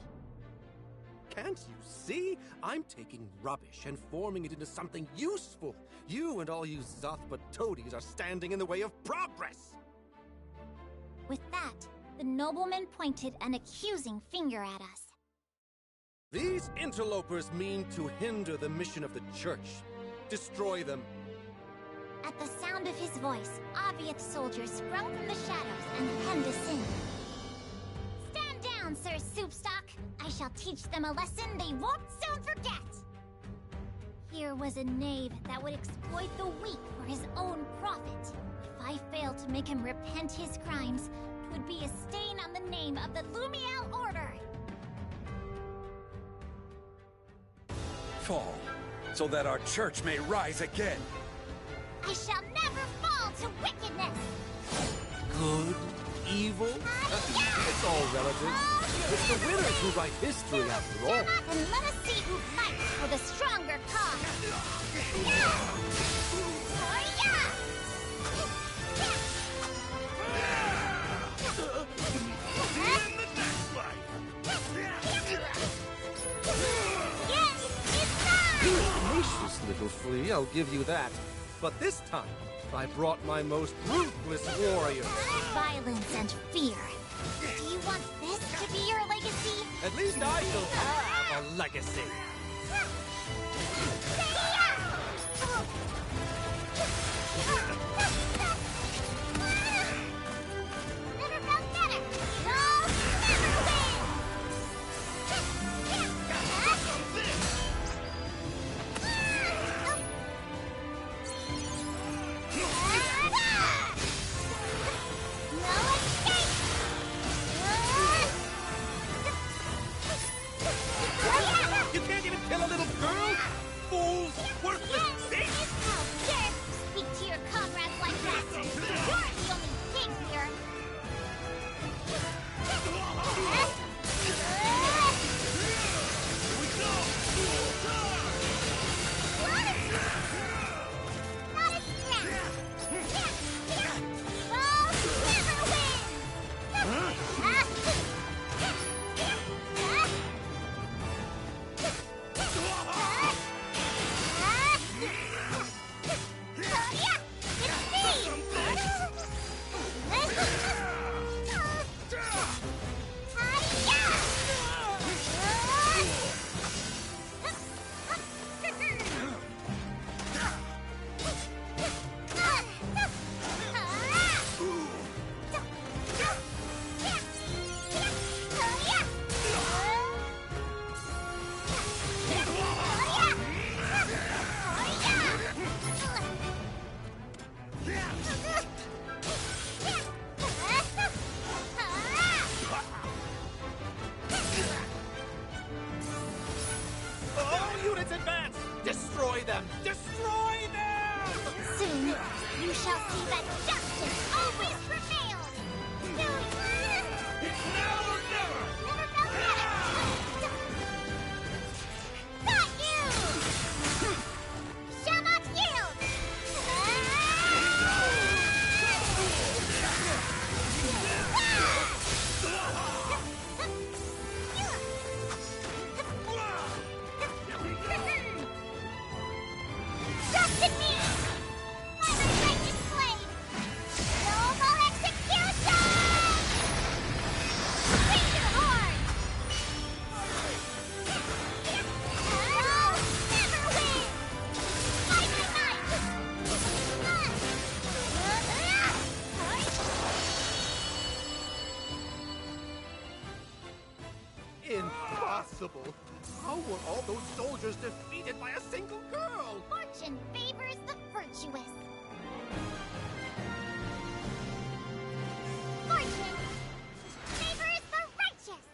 Can't you see? I'm taking rubbish and forming it into something useful. You and all you Zoth but toadies are standing in the way of progress! With that, the nobleman pointed an accusing finger at us. These interlopers mean to hinder the mission of the church. Destroy them. At the sound of his voice, Aviath soldiers sprung from the shadows and hemmed us in. Stand down, Sir Soupstock! I shall teach them a lesson they won't soon forget! Here was a knave that would exploit the weak for his own profit. If I failed to make him repent his crimes, it would be a stain on the name of the Lumiel Order! Fall, so that our church may rise again. I shall never fall to wickedness! Good? Evil? It's all relative. It's the winners who write history after all. And let us see who fights for the stronger cause! Tenacious little flea, I'll give you that. But this time, I brought my most ruthless warrior. Violence and fear. Do you want this to be your legacy? At least I will have a legacy. Never felt better. No, never win. You can't even kill a little girl? Fools! Worthless things! How dare you speak to your comrades like that? You're the only king here. Not a scrap. We'll never win. All units advance! Destroy them! Destroy them! Soon, you shall see that justice always prevails! It's now or never! Never felt better! Got you! Shall not yield! Trust in me! By my righteous blade! Noble execution! Raise your horn! I'll never win! By my might! Impossible! How were all those soldiers defeated by a single girl? Fortune favors the fruit! virtuous. Fortune favors the righteous.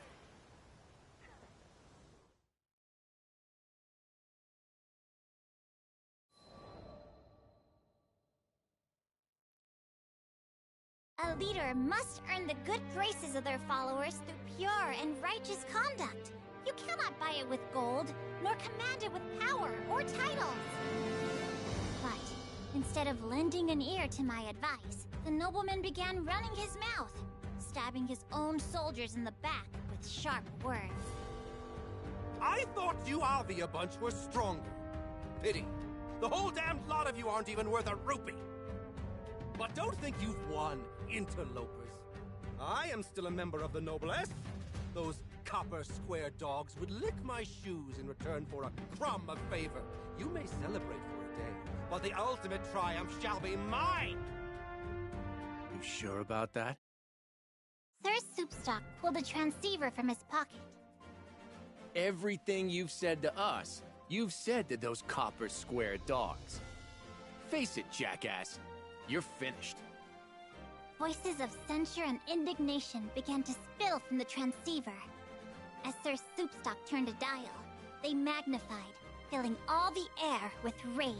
A leader must earn the good graces of their followers through pure and righteous conduct. You cannot buy it with gold, nor command it with power or titles. But instead of lending an ear to my advice, the nobleman began running his mouth, stabbing his own soldiers in the back with sharp words. I thought you Avia bunch were stronger. Pity. The whole damned lot of you aren't even worth a rupee. But don't think you've won, interlopers. I am still a member of the noblesse. Those copper square dogs would lick my shoes in return for a crumb of favor. You may celebrate for a day, but the ultimate triumph shall be mine! You sure about that? Sir Soupstock pulled a transceiver from his pocket. Everything you've said to us, you've said to those copper square dogs. Face it, jackass. You're finished. Voices of censure and indignation began to spill from the transceiver. As Sir Soupstock turned a dial, they magnified, filling all the air with rage.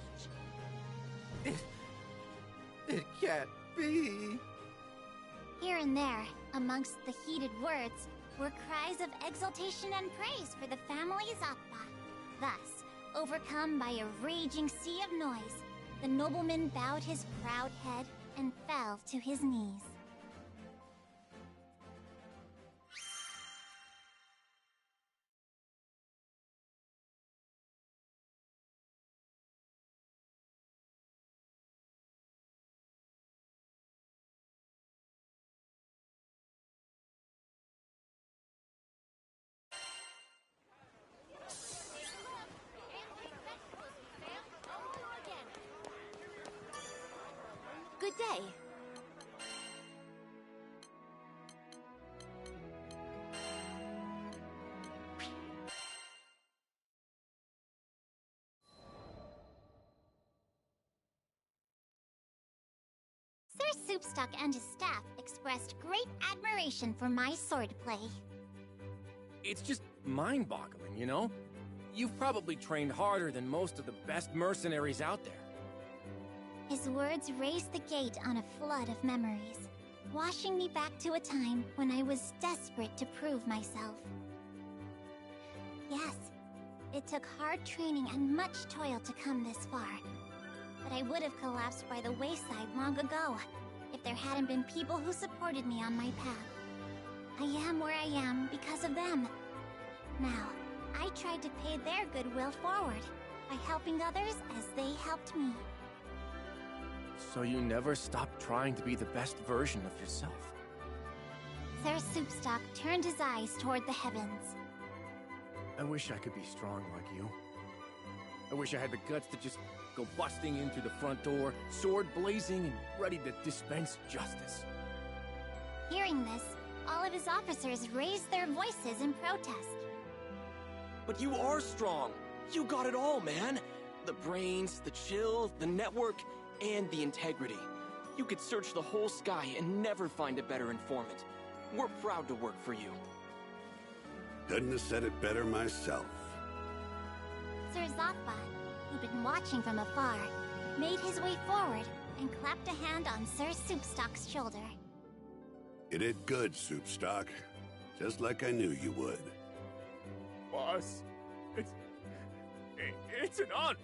It can't be. Here and there, amongst the heated words, were cries of exultation and praise for the family Zappa. Thus, overcome by a raging sea of noise, the nobleman bowed his proud head and fell to his knees. Good day. Sir Soupstock and his staff expressed great admiration for my swordplay. It's just mind-boggling, you know? You've probably trained harder than most of the best mercenaries out there. His words raised the gate on a flood of memories, washing me back to a time when I was desperate to prove myself. Yes, it took hard training and much toil to come this far, but I would have collapsed by the wayside long ago if there hadn't been people who supported me on my path. I am where I am because of them. Now, I tried to pay their goodwill forward by helping others as they helped me. So you never stopped trying to be the best version of yourself? Sir Soupstock turned his eyes toward the heavens. I wish I could be strong like you. I wish I had the guts to just go busting in through the front door, sword blazing and ready to dispense justice. Hearing this, all of his officers raised their voices in protest. But you are strong. You got it all, man. The brains, the chill, the network, and the integrity. You could search the whole sky and never find a better informant. We're proud to work for you. Couldn't have said it better myself. Sir Zappa, who'd been watching from afar, made his way forward and clapped a hand on Sir Soupstock's shoulder. You did good, Soupstock. Just like I knew you would. Boss, it's an honor.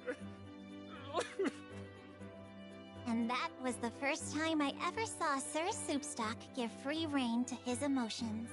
And that was the first time I ever saw Sir Soupstock give free rein to his emotions.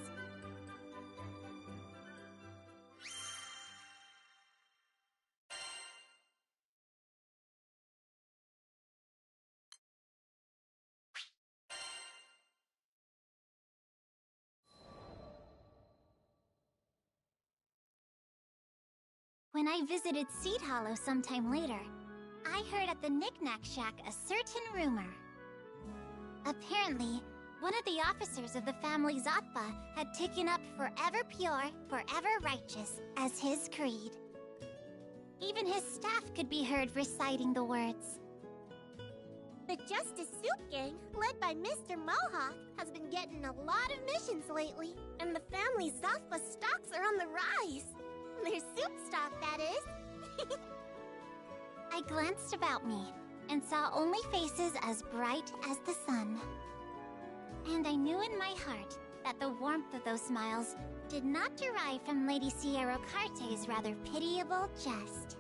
When I visited Seed Hollow sometime later, I heard at the Knick-Knack Shack a certain rumor. Apparently, one of the officers of the family Zappa had taken up forever pure, forever righteous as his creed. Even his staff could be heard reciting the words. The Justice Soup Gang, led by Mr. Mohawk, has been getting a lot of missions lately. And the family Zafa stocks are on the rise. Their soup stock, that is. I glanced about me and saw only faces as bright as the sun. And I knew in my heart that the warmth of those smiles did not derive from Lady Sierra Carte's rather pitiable jest.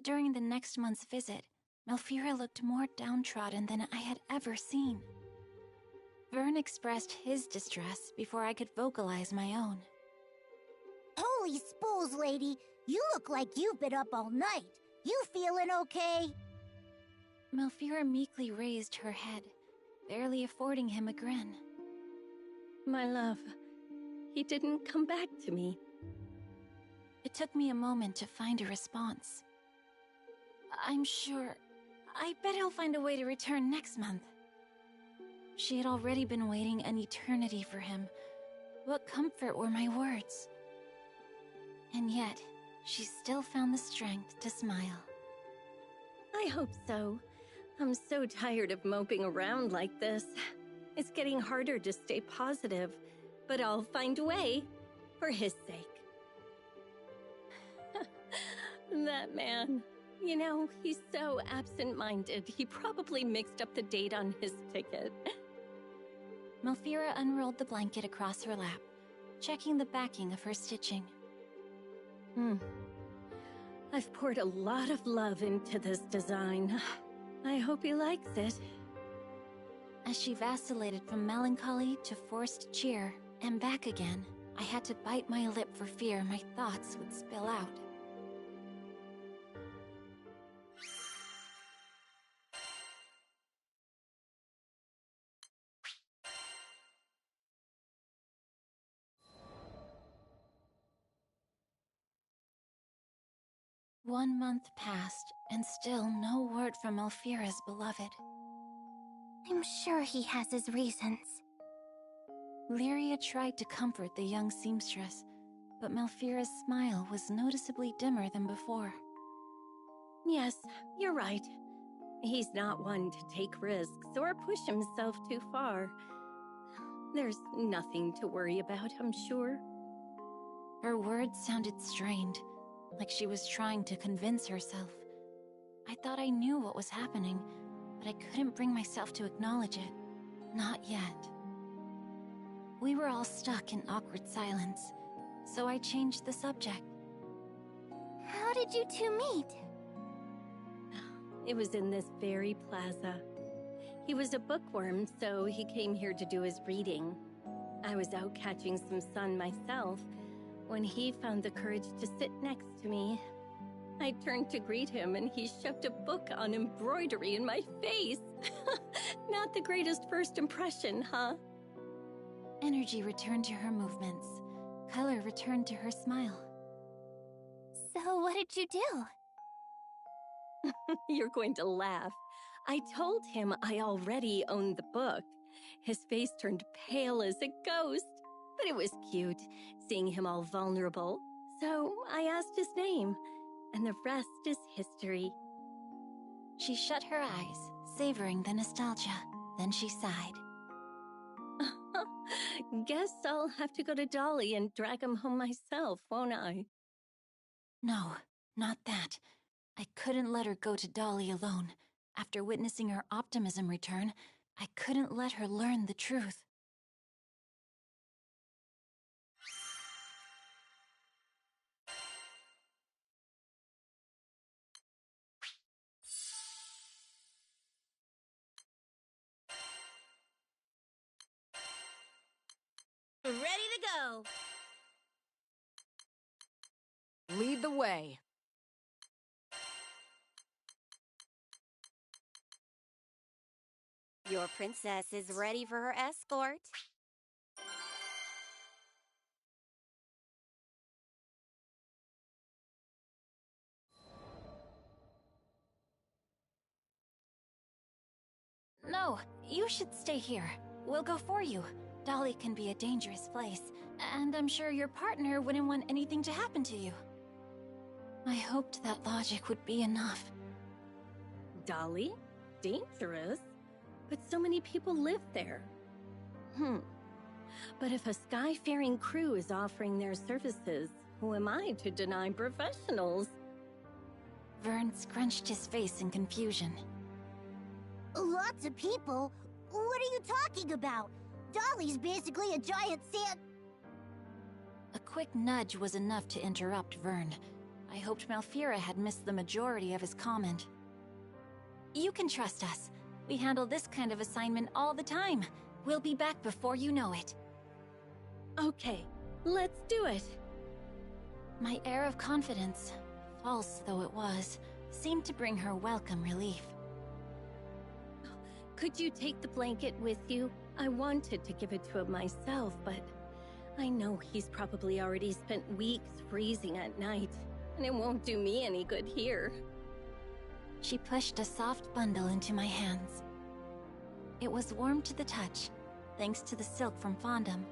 During the next month's visit, Malfira looked more downtrodden than I had ever seen. Vern expressed his distress before I could vocalize my own. Holy spools, lady. You look like you've been up all night. You feeling okay? Malfira meekly raised her head, barely affording him a grin. My love, he didn't come back to me. It took me a moment to find a response. I'm sure... I bet he'll find a way to return next month. She had already been waiting an eternity for him. What comfort were my words? And yet, she still found the strength to smile. I hope so. I'm so tired of moping around like this. It's getting harder to stay positive, but I'll find a way, for his sake. That man... You know, he's so absent-minded, he probably mixed up the date on his ticket. Malfira unrolled the blanket across her lap, checking the backing of her stitching. I've poured a lot of love into this design. I hope he likes it. As she vacillated from melancholy to forced cheer, and back again, I had to bite my lip for fear my thoughts would spill out. One month passed, and still no word from Malfira's beloved. I'm sure he has his reasons. Lyria tried to comfort the young seamstress, but Malfira's smile was noticeably dimmer than before. Yes, you're right. He's not one to take risks or push himself too far. There's nothing to worry about, I'm sure. Her words sounded strained, like she was trying to convince herself. I thought I knew what was happening, but I couldn't bring myself to acknowledge it. Not yet. We were all stuck in awkward silence, so I changed the subject. How did you two meet? It was in this very plaza. He was a bookworm, so he came here to do his reading. I was out catching some sun myself when he found the courage to sit next to me. I turned to greet him and he shoved a book on embroidery in my face. Not the greatest first impression, huh? Energy returned to her movements. Color returned to her smile. So what did you do? You're going to laugh. I told him I already owned the book. His face turned pale as a ghost, but it was cute, seeing him all vulnerable. So I asked his name, and the rest is history. She shut her eyes, savoring the nostalgia. Then she sighed. Guess I'll have to go to Dolly and drag him home myself, won't I? No, not that. I couldn't let her go to Dolly alone. After witnessing her optimism return, I couldn't let her learn the truth. Ready to go! Lead the way. Your princess is ready for her escort. No, you should stay here. We'll go for you. Dolly can be a dangerous place, and I'm sure your partner wouldn't want anything to happen to you. I hoped that logic would be enough. Dolly? Dangerous? But so many people live there. But if a skyfaring crew is offering their services, who am I to deny professionals? Vern scrunched his face in confusion. Lots of people? What are you talking about? Dolly's basically a giant sand... A quick nudge was enough to interrupt Vern. I hoped Malfira had missed the majority of his comment. You can trust us. We handle this kind of assignment all the time. We'll be back before you know it. Okay, let's do it. My air of confidence, false though it was, seemed to bring her welcome relief. Could you take the blanket with you? I wanted to give it to him myself, but I know he's probably already spent weeks freezing at night, and it won't do me any good here. She pushed a soft bundle into my hands. It was warm to the touch, thanks to the silk from Fondom,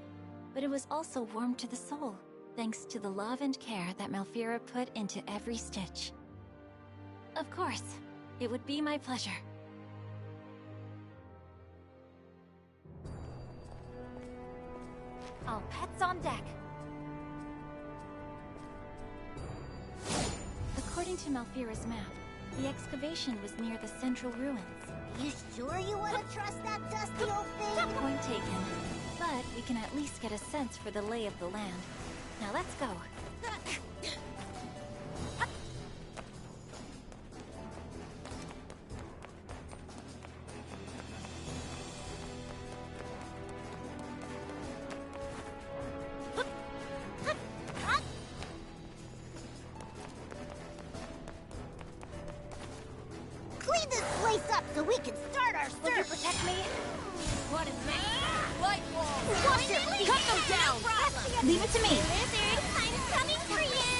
but it was also warm to the soul, thanks to the love and care that Malfira put into every stitch. Of course, it would be my pleasure. All pets on deck. According to Malfira's map, the excavation was near the central ruins. You sure you want to trust that dusty old thing? Point taken. But we can at least get a sense for the lay of the land. Now let's go. Clean this place up so we can start our search! Will you protect me? What is that? Light wall! Watch it! Cut them down! Leave it to me! Lizard, I'm coming for you!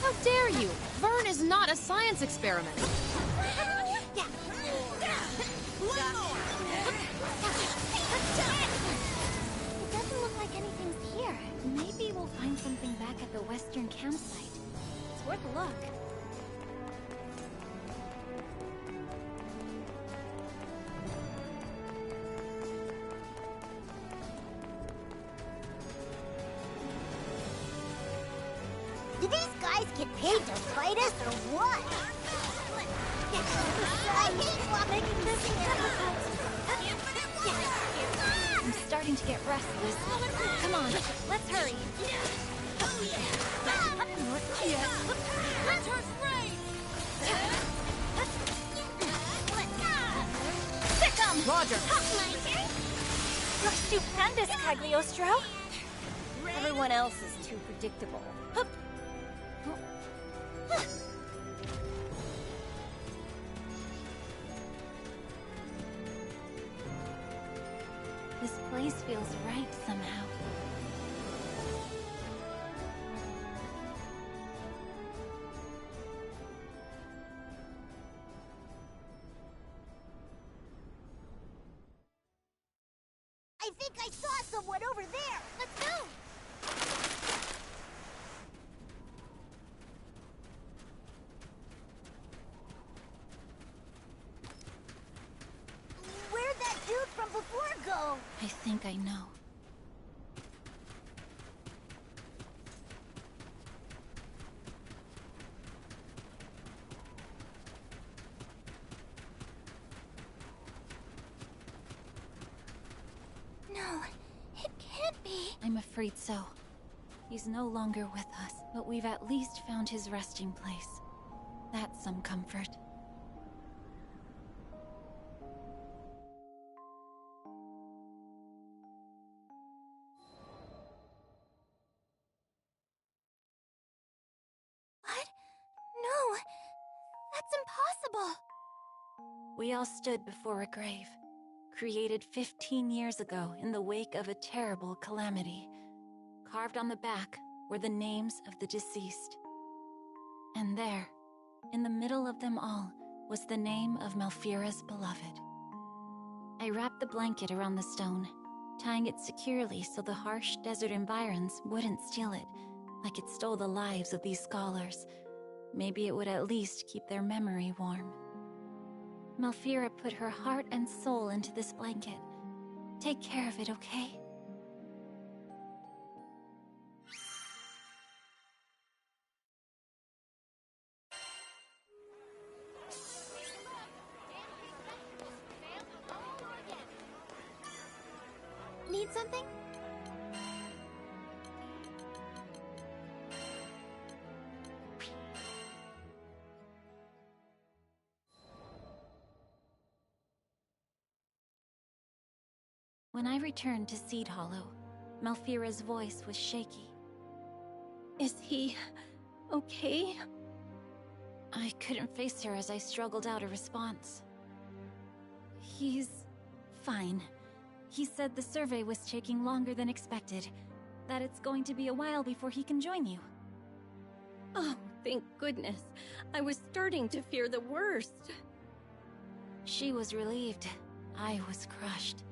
How dare you? Vern is not a science experiment. One more! It doesn't look like anything's here. Maybe we'll find something back at the western campsite. It's worth a look. Do these guys get paid to fight us or what? I hate making this I'm starting to get restless. Come on, let's hurry. Sick 'em! Roger. You're stupendous, Cagliostro. Everyone else is too predictable. This place feels right somehow. I think I saw someone over there! Let's go! Where'd that dude from before go? I think I know. No, it can't be. I'm afraid so. He's no longer with us, but we've at least found his resting place. That's some comfort. What? No, that's impossible. We all stood before a grave, created 15 years ago in the wake of a terrible calamity. Carved on the back were the names of the deceased. And there, in the middle of them all, was the name of Malfira's beloved. I wrapped the blanket around the stone, tying it securely so the harsh desert environs wouldn't steal it, like it stole the lives of these scholars. Maybe it would at least keep their memory warm. Malfira put her heart and soul into this blanket. Take care of it, okay? Need something? When I returned to Seed Hollow, Malfira's voice was shaky. Is he okay? I couldn't face her as I struggled out a response. He's fine. He said the survey was taking longer than expected, that it's going to be a while before he can join you. Oh, thank goodness. I was starting to fear the worst. She was relieved. I was crushed.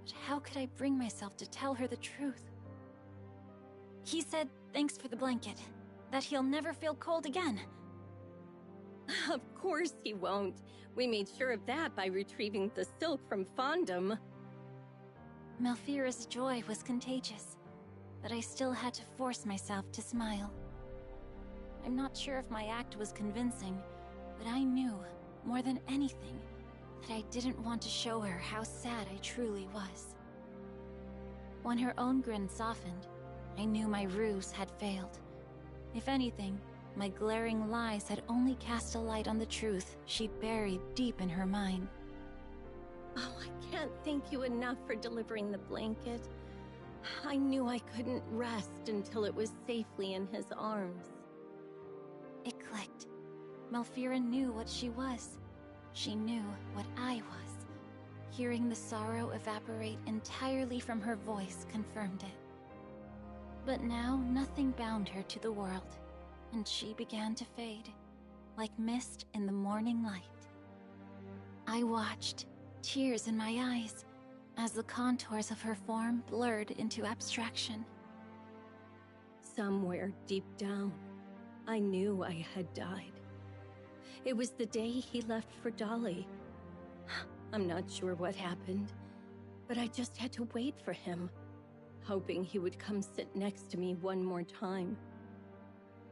But how could I bring myself to tell her the truth? He said thanks for the blanket, that he'll never feel cold again. Of course he won't. We made sure of that by retrieving the silk from Fondom. Malfira's joy was contagious, but I still had to force myself to smile. I'm not sure if my act was convincing, but I knew, more than anything, that I didn't want to show her how sad I truly was. When her own grin softened, I knew my ruse had failed. If anything, my glaring lies had only cast a light on the truth she'd buried deep in her mind. Oh, I can't thank you enough for delivering the blanket. I knew I couldn't rest until it was safely in his arms. It clicked. Malfira knew what she was. She knew what I was. Hearing the sorrow evaporate entirely from her voice confirmed it. But now nothing bound her to the world, and she began to fade, like mist in the morning light. I watched, tears in my eyes, as the contours of her form blurred into abstraction. Somewhere deep down, I knew I had died. It was the day he left for Dolly. I'm not sure what happened, but I just had to wait for him, hoping he would come sit next to me one more time.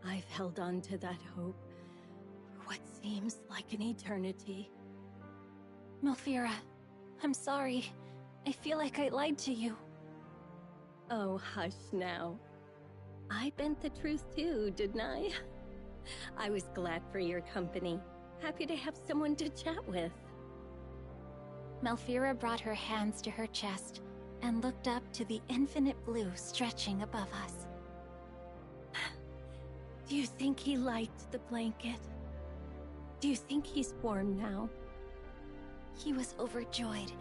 I've held on to that hope for what seems like an eternity. Malfira, I'm sorry. I feel like I lied to you. Oh, hush now. I bent the truth too, didn't I? I was glad for your company. Happy to have someone to chat with. Malfira brought her hands to her chest and looked up to the infinite blue stretching above us. Do you think he liked the blanket? Do you think he's warm now? He was overjoyed.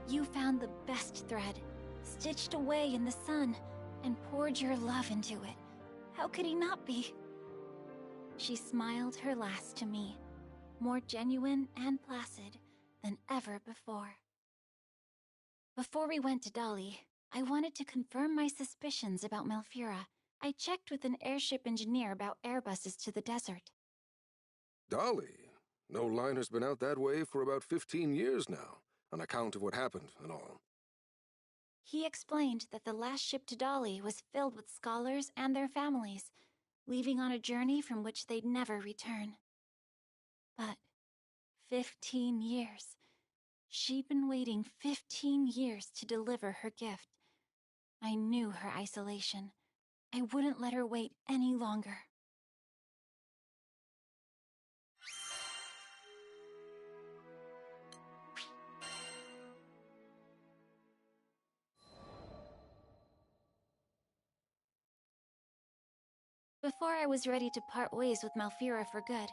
You found the best thread, stitched away in the sun, and poured your love into it. How could he not be? She smiled her last to me, more genuine and placid than ever before. Before we went to Dolly, I wanted to confirm my suspicions about Malfira. I checked with an airship engineer about airbuses to the desert. Dolly? No line has been out that way for about 15 years now, on account of what happened and all. He explained that the last ship to Dolly was filled with scholars and their families, leaving on a journey from which they'd never return. But 15 years. She'd been waiting 15 years to deliver her gift. I knew her isolation. I wouldn't let her wait any longer. Before I was ready to part ways with Malfira for good,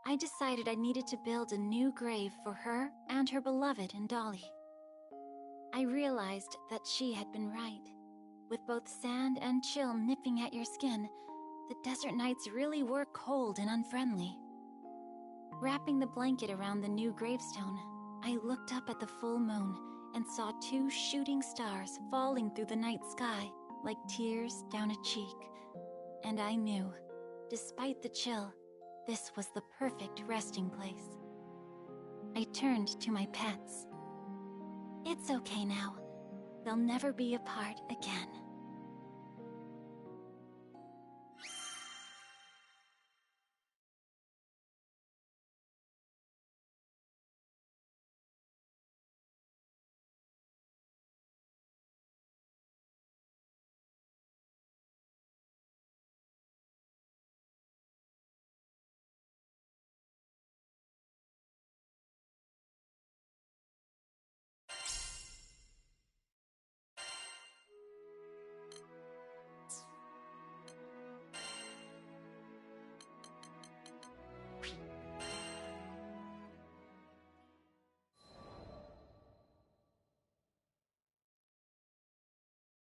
I decided I needed to build a new grave for her and her beloved in Dolly. I realized that she had been right. With both sand and chill nipping at your skin, the desert nights really were cold and unfriendly. Wrapping the blanket around the new gravestone, I looked up at the full moon and saw 2 shooting stars falling through the night sky like tears down a cheek. And I knew, despite the chill, this was the perfect resting place. I turned to my pets. It's okay now. They'll never be apart again.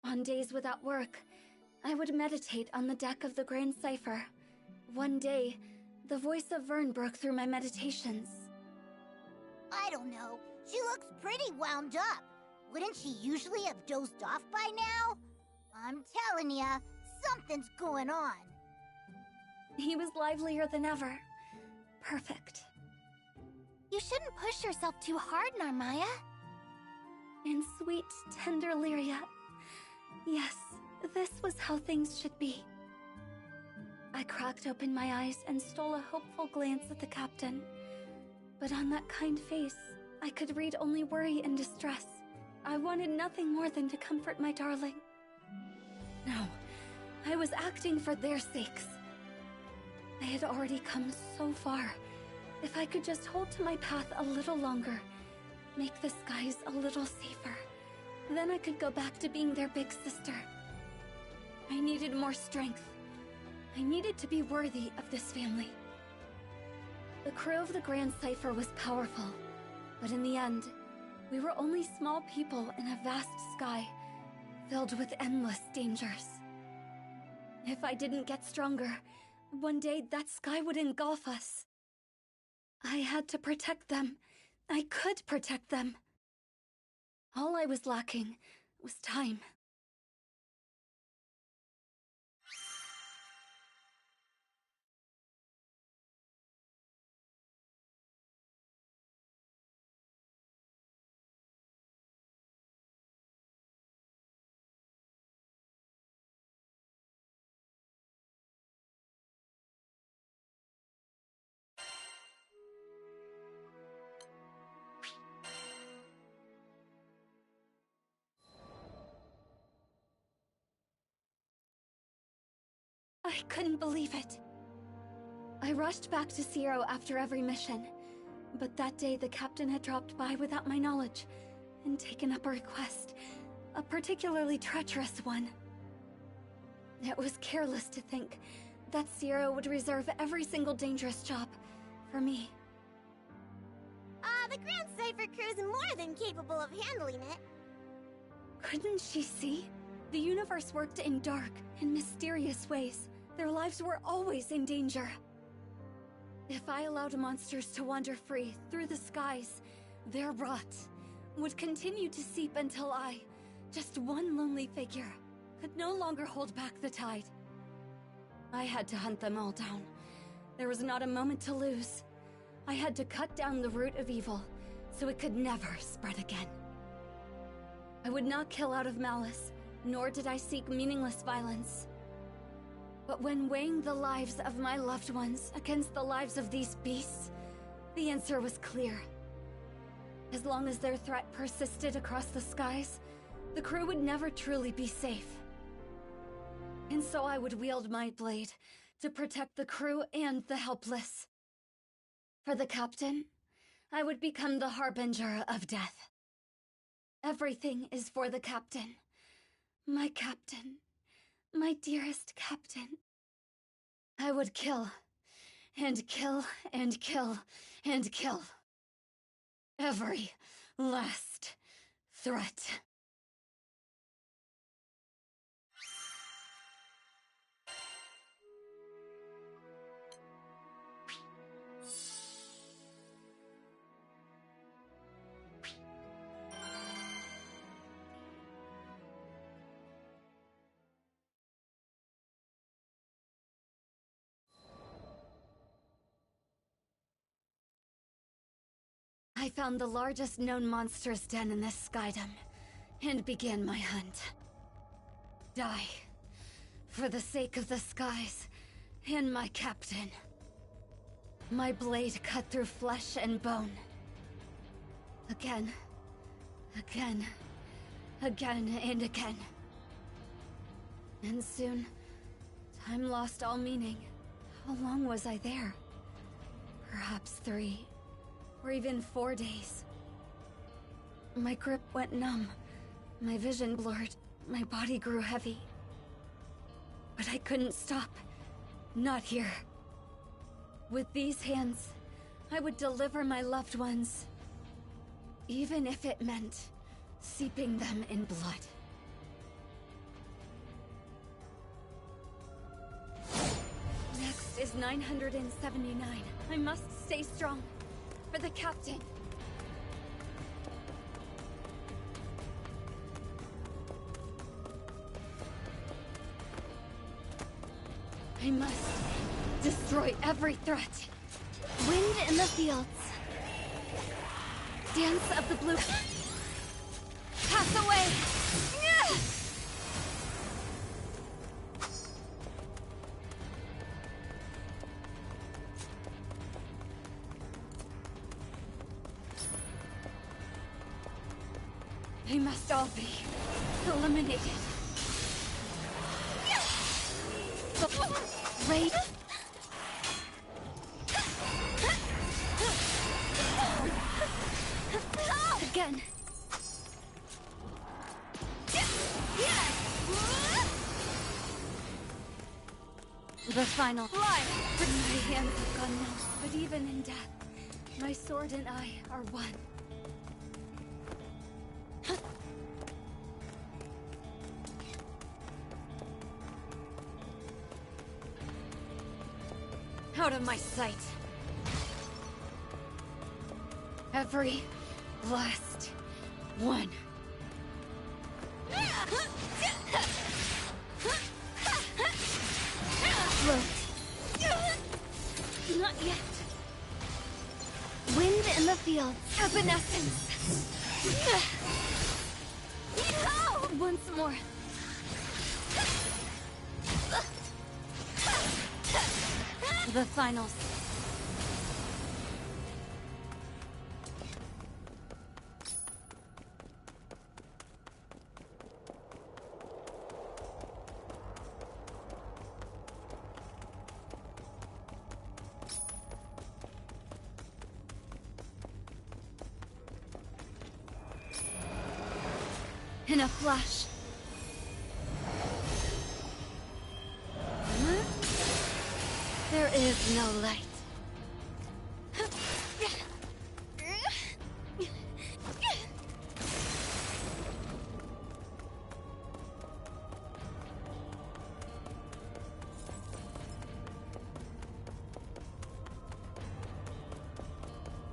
On days without work, I would meditate on the deck of the Grand Cipher. One day, the voice of Vern broke through my meditations. I don't know. She looks pretty wound up. Wouldn't she usually have dozed off by now? I'm telling ya, something's going on. He was livelier than ever. Perfect. You shouldn't push yourself too hard, Narmaya. And sweet, tender Lyria. Yes, this was how things should be. I cracked open my eyes and stole a hopeful glance at the captain. But on that kind face, I could read only worry and distress. I wanted nothing more than to comfort my darling. No, I was acting for their sakes. I had already come so far. If I could just hold to my path a little longer, make the skies a little safer, then I could go back to being their big sister. I needed more strength. I needed to be worthy of this family. The crew of the Grand Cipher was powerful, but in the end, we were only small people in a vast sky, filled with endless dangers. If I didn't get stronger, one day that sky would engulf us. I had to protect them. I could protect them. All I was lacking was time. I couldn't believe it. I rushed back to Zero after every mission, but that day the captain had dropped by without my knowledge and taken up a request, a particularly treacherous one. It was careless to think that Zero would reserve every single dangerous job for me. The Grand Cipher crew's more than capable of handling it. Couldn't she see? The universe worked in dark and mysterious ways. Their lives were always in danger. If I allowed monsters to wander free through the skies, their rot would continue to seep until I, just one lonely figure, could no longer hold back the tide. I had to hunt them all down. There was not a moment to lose. I had to cut down the root of evil, so it could never spread again. I would not kill out of malice, nor did I seek meaningless violence. But when weighing the lives of my loved ones against the lives of these beasts, the answer was clear. As long as their threat persisted across the skies, the crew would never truly be safe. And so I would wield my blade to protect the crew and the helpless. For the captain, I would become the harbinger of death. Everything is for the captain. My captain. My dearest captain. I would kill, and kill, and kill, and kill. Every last threat. I found the largest known monster's den in this skydom, and began my hunt. Die. For the sake of the skies, and my captain. My blade cut through flesh and bone. Again. Again. Again and again. And soon, time lost all meaning. How long was I there? Perhaps 3, or even 4 days. My grip went numb, my vision blurred, my body grew heavy. But I couldn't stop. Not here. With these hands, I would deliver my loved ones. Even if it meant steeping them in blood. Next is 979. I must stay strong. For the captain. I must destroy every threat. Wind in the fields. Dance of the blue. Pass away! They must all be eliminated. Raid? Again. The final fly. My hands have gone numb, but even in death, my sword and I are one. Out of my sight. Every last one. Float. Not yet. Wind in the fields. Evanescence. Once more. The finals. In a flash. There is no light.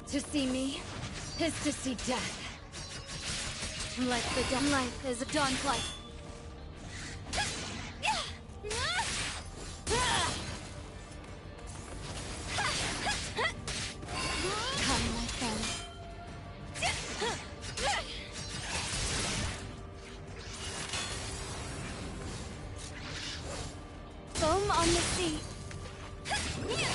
To see me is to see death. Like the dawn life is a dawn flight. Come, my friend. Foam on the sea. Yeah.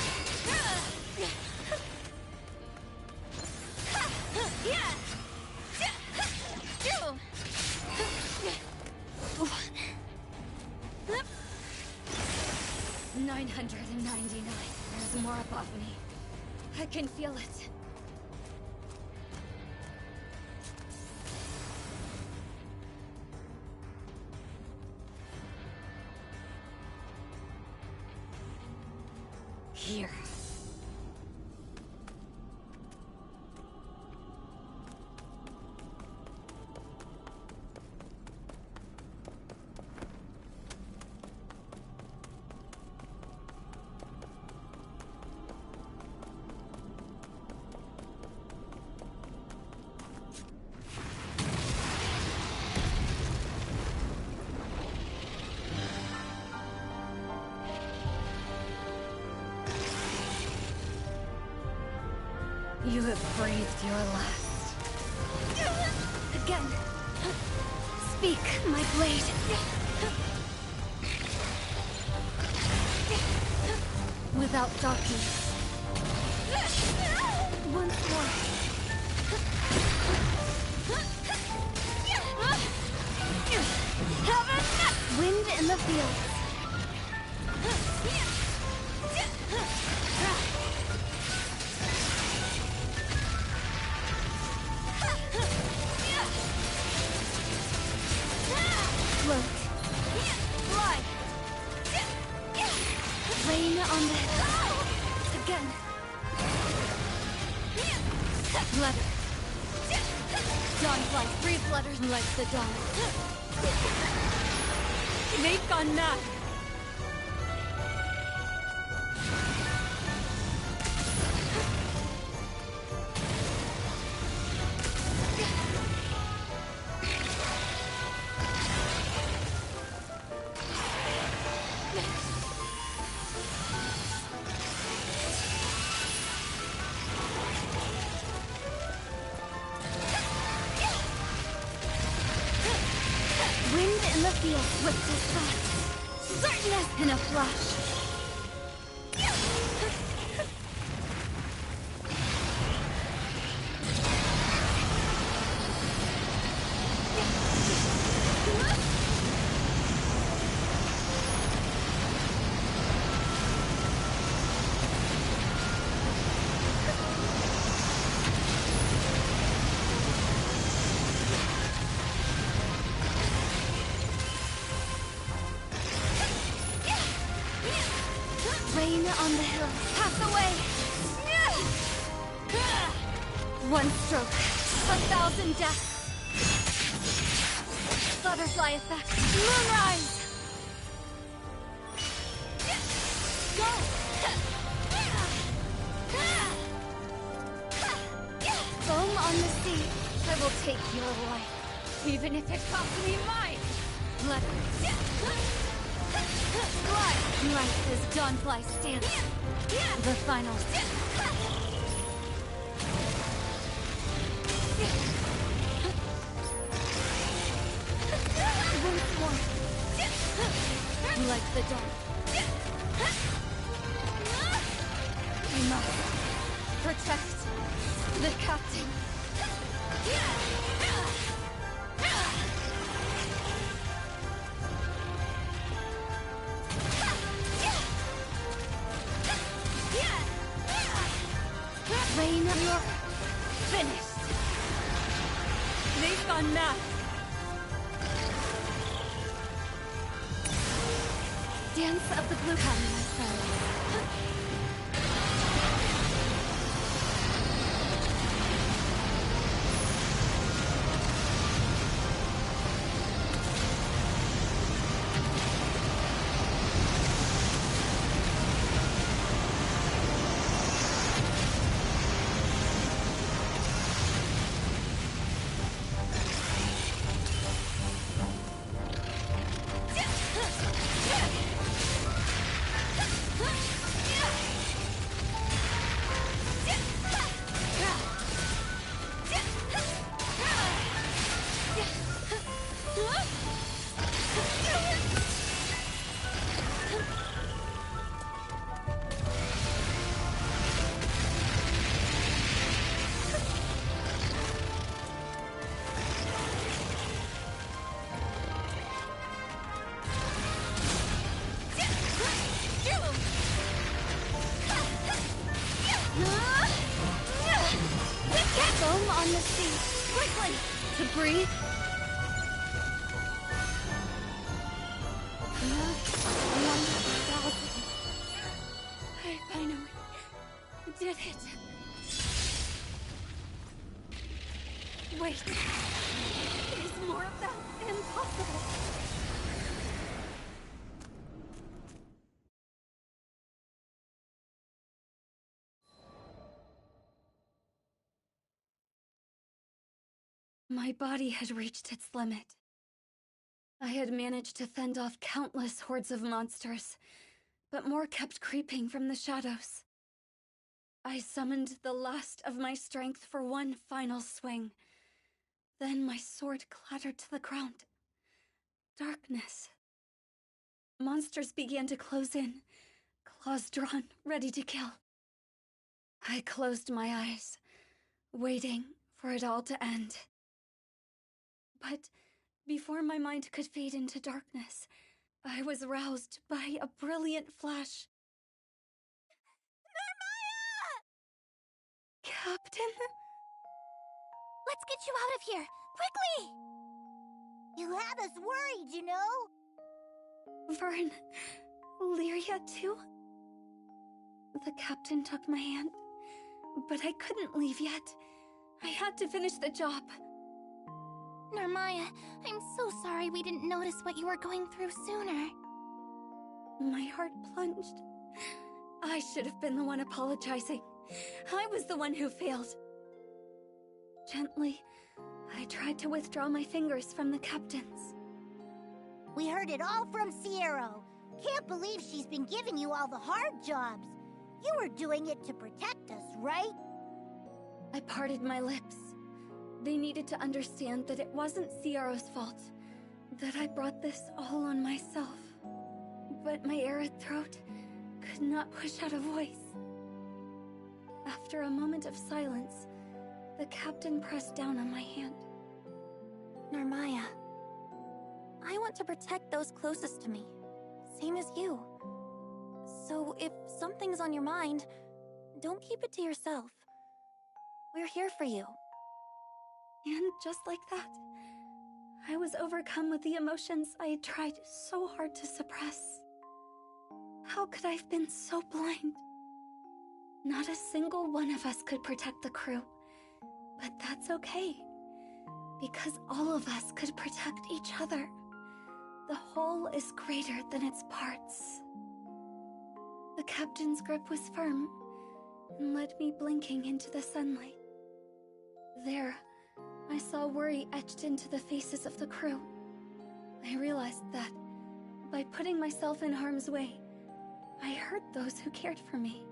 999. There's more above me. I can feel it. Here. You have breathed your last. Again. Speak, my blade. Without darkness. Once more. Heaven! Wind in the fields. Float. Fly. Rain on the hill. Again. Letter. Dawn flies. Breathe letters like the dawn. They've gone mad. Wind in the field, swift as thought. Certain as in a flash. Rain on the hill, pass away! One stroke, 1,000 deaths! Butterfly effect, moonrise! Go! Foam on the sea, I will take your life, even if it costs me mine! Let Fly! Life as Dawnfly stands. The final. Once more. Like the dawn. We must protect the captain. Rain, you're finished. They've gone mad. Dance of the Blue Come, my friend. Foam on the sea, quickly, to breathe. I finally did it. Wait, is more of that impossible? My body had reached its limit. I had managed to fend off countless hordes of monsters, but more kept creeping from the shadows. I summoned the last of my strength for one final swing. Then my sword clattered to the ground. Darkness. Monsters began to close in, claws drawn, ready to kill. I closed my eyes, waiting for it all to end. But before my mind could fade into darkness, I was roused by a brilliant flash. Captain? Let's get you out of here! Quickly! You had us worried, you know? Vern, Lyria too? The captain took my hand, but I couldn't leave yet. I had to finish the job. Narmaya, I'm so sorry we didn't notice what you were going through sooner. My heart plunged. I should have been the one apologizing. I was the one who failed. Gently, I tried to withdraw my fingers from the captain's. We heard it all from Sierra. Can't believe she's been giving you all the hard jobs. You were doing it to protect us, right? I parted my lips. They needed to understand that it wasn't Sierra's fault, that I brought this all on myself. But my arid throat could not push out a voice. After a moment of silence, the captain pressed down on my hand. Narmaya, I want to protect those closest to me, same as you. So if something's on your mind, don't keep it to yourself. We're here for you. And just like that, I was overcome with the emotions I had tried so hard to suppress. How could I have been so blind? Not a single one of us could protect the crew. But that's okay, because all of us could protect each other. The whole is greater than its parts. The captain's grip was firm and led me blinking into the sunlight. There, I saw worry etched into the faces of the crew. I realized that, by putting myself in harm's way, I hurt those who cared for me.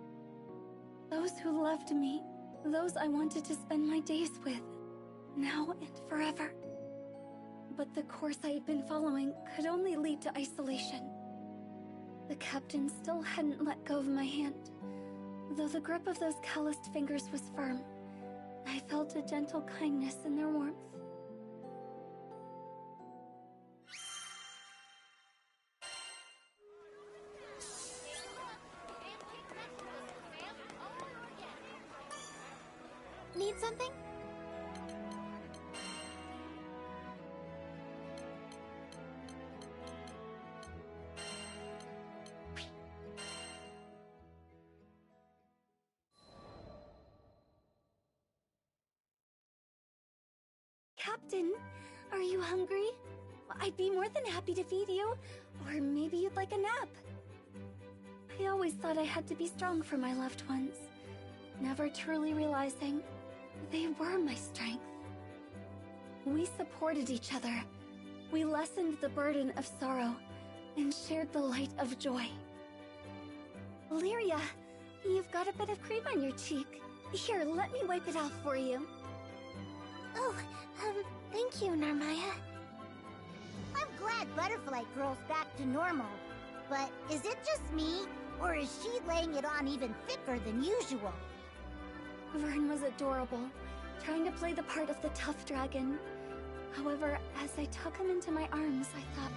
Those who loved me, those I wanted to spend my days with, now and forever. But the course I had been following could only lead to isolation. The captain still hadn't let go of my hand, though the grip of those calloused fingers was firm. I felt a gentle kindness in their warmth. Need something? Captain, are you hungry? I'd be more than happy to feed you, or maybe you'd like a nap. I always thought I had to be strong for my loved ones, never truly realizing they were my strength. We supported each other. We lessened the burden of sorrow and shared the light of joy. Lyria, you've got a bit of cream on your cheek. Here, let me wipe it off for you. Oh, thank you, Narmaya. I'm glad Butterfly Girl's back to normal. But is it just me, or is she laying it on even thicker than usual? Vern was adorable, trying to play the part of the tough dragon. However, as I took him into my arms, I thought,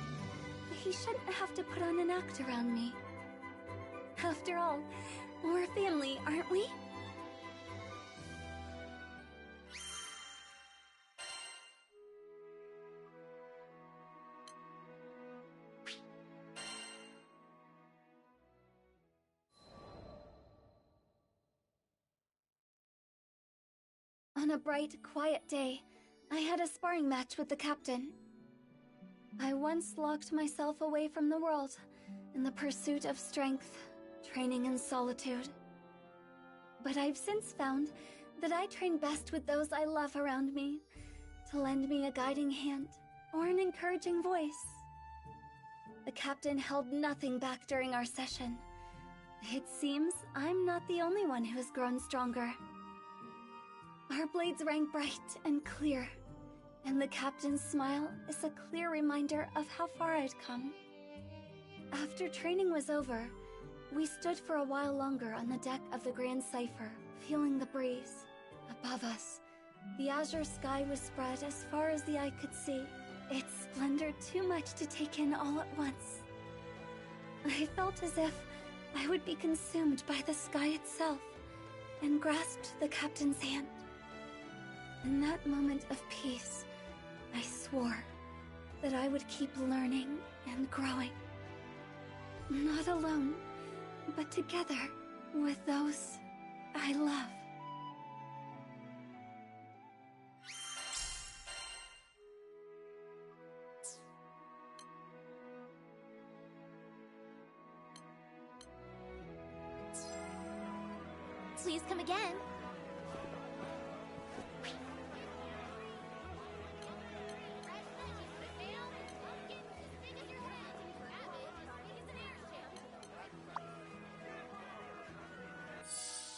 he shouldn't have to put on an act around me. After all, we're family, aren't we? On a bright, quiet day, I had a sparring match with the captain. I once locked myself away from the world in the pursuit of strength, training in solitude. But I've since found that I train best with those I love around me, to lend me a guiding hand or an encouraging voice. The captain held nothing back during our session. It seems I'm not the only one who has grown stronger. Our blades rang bright and clear, and the captain's smile is a clear reminder of how far I'd come. After training was over, we stood for a while longer on the deck of the Grand Cipher, feeling the breeze. Above us, the azure sky was spread as far as the eye could see, its splendor too much to take in all at once. I felt as if I would be consumed by the sky itself, and grasped the captain's hand. In that moment of peace, I swore that I would keep learning and growing. Not alone, but together with those I love. Please come again.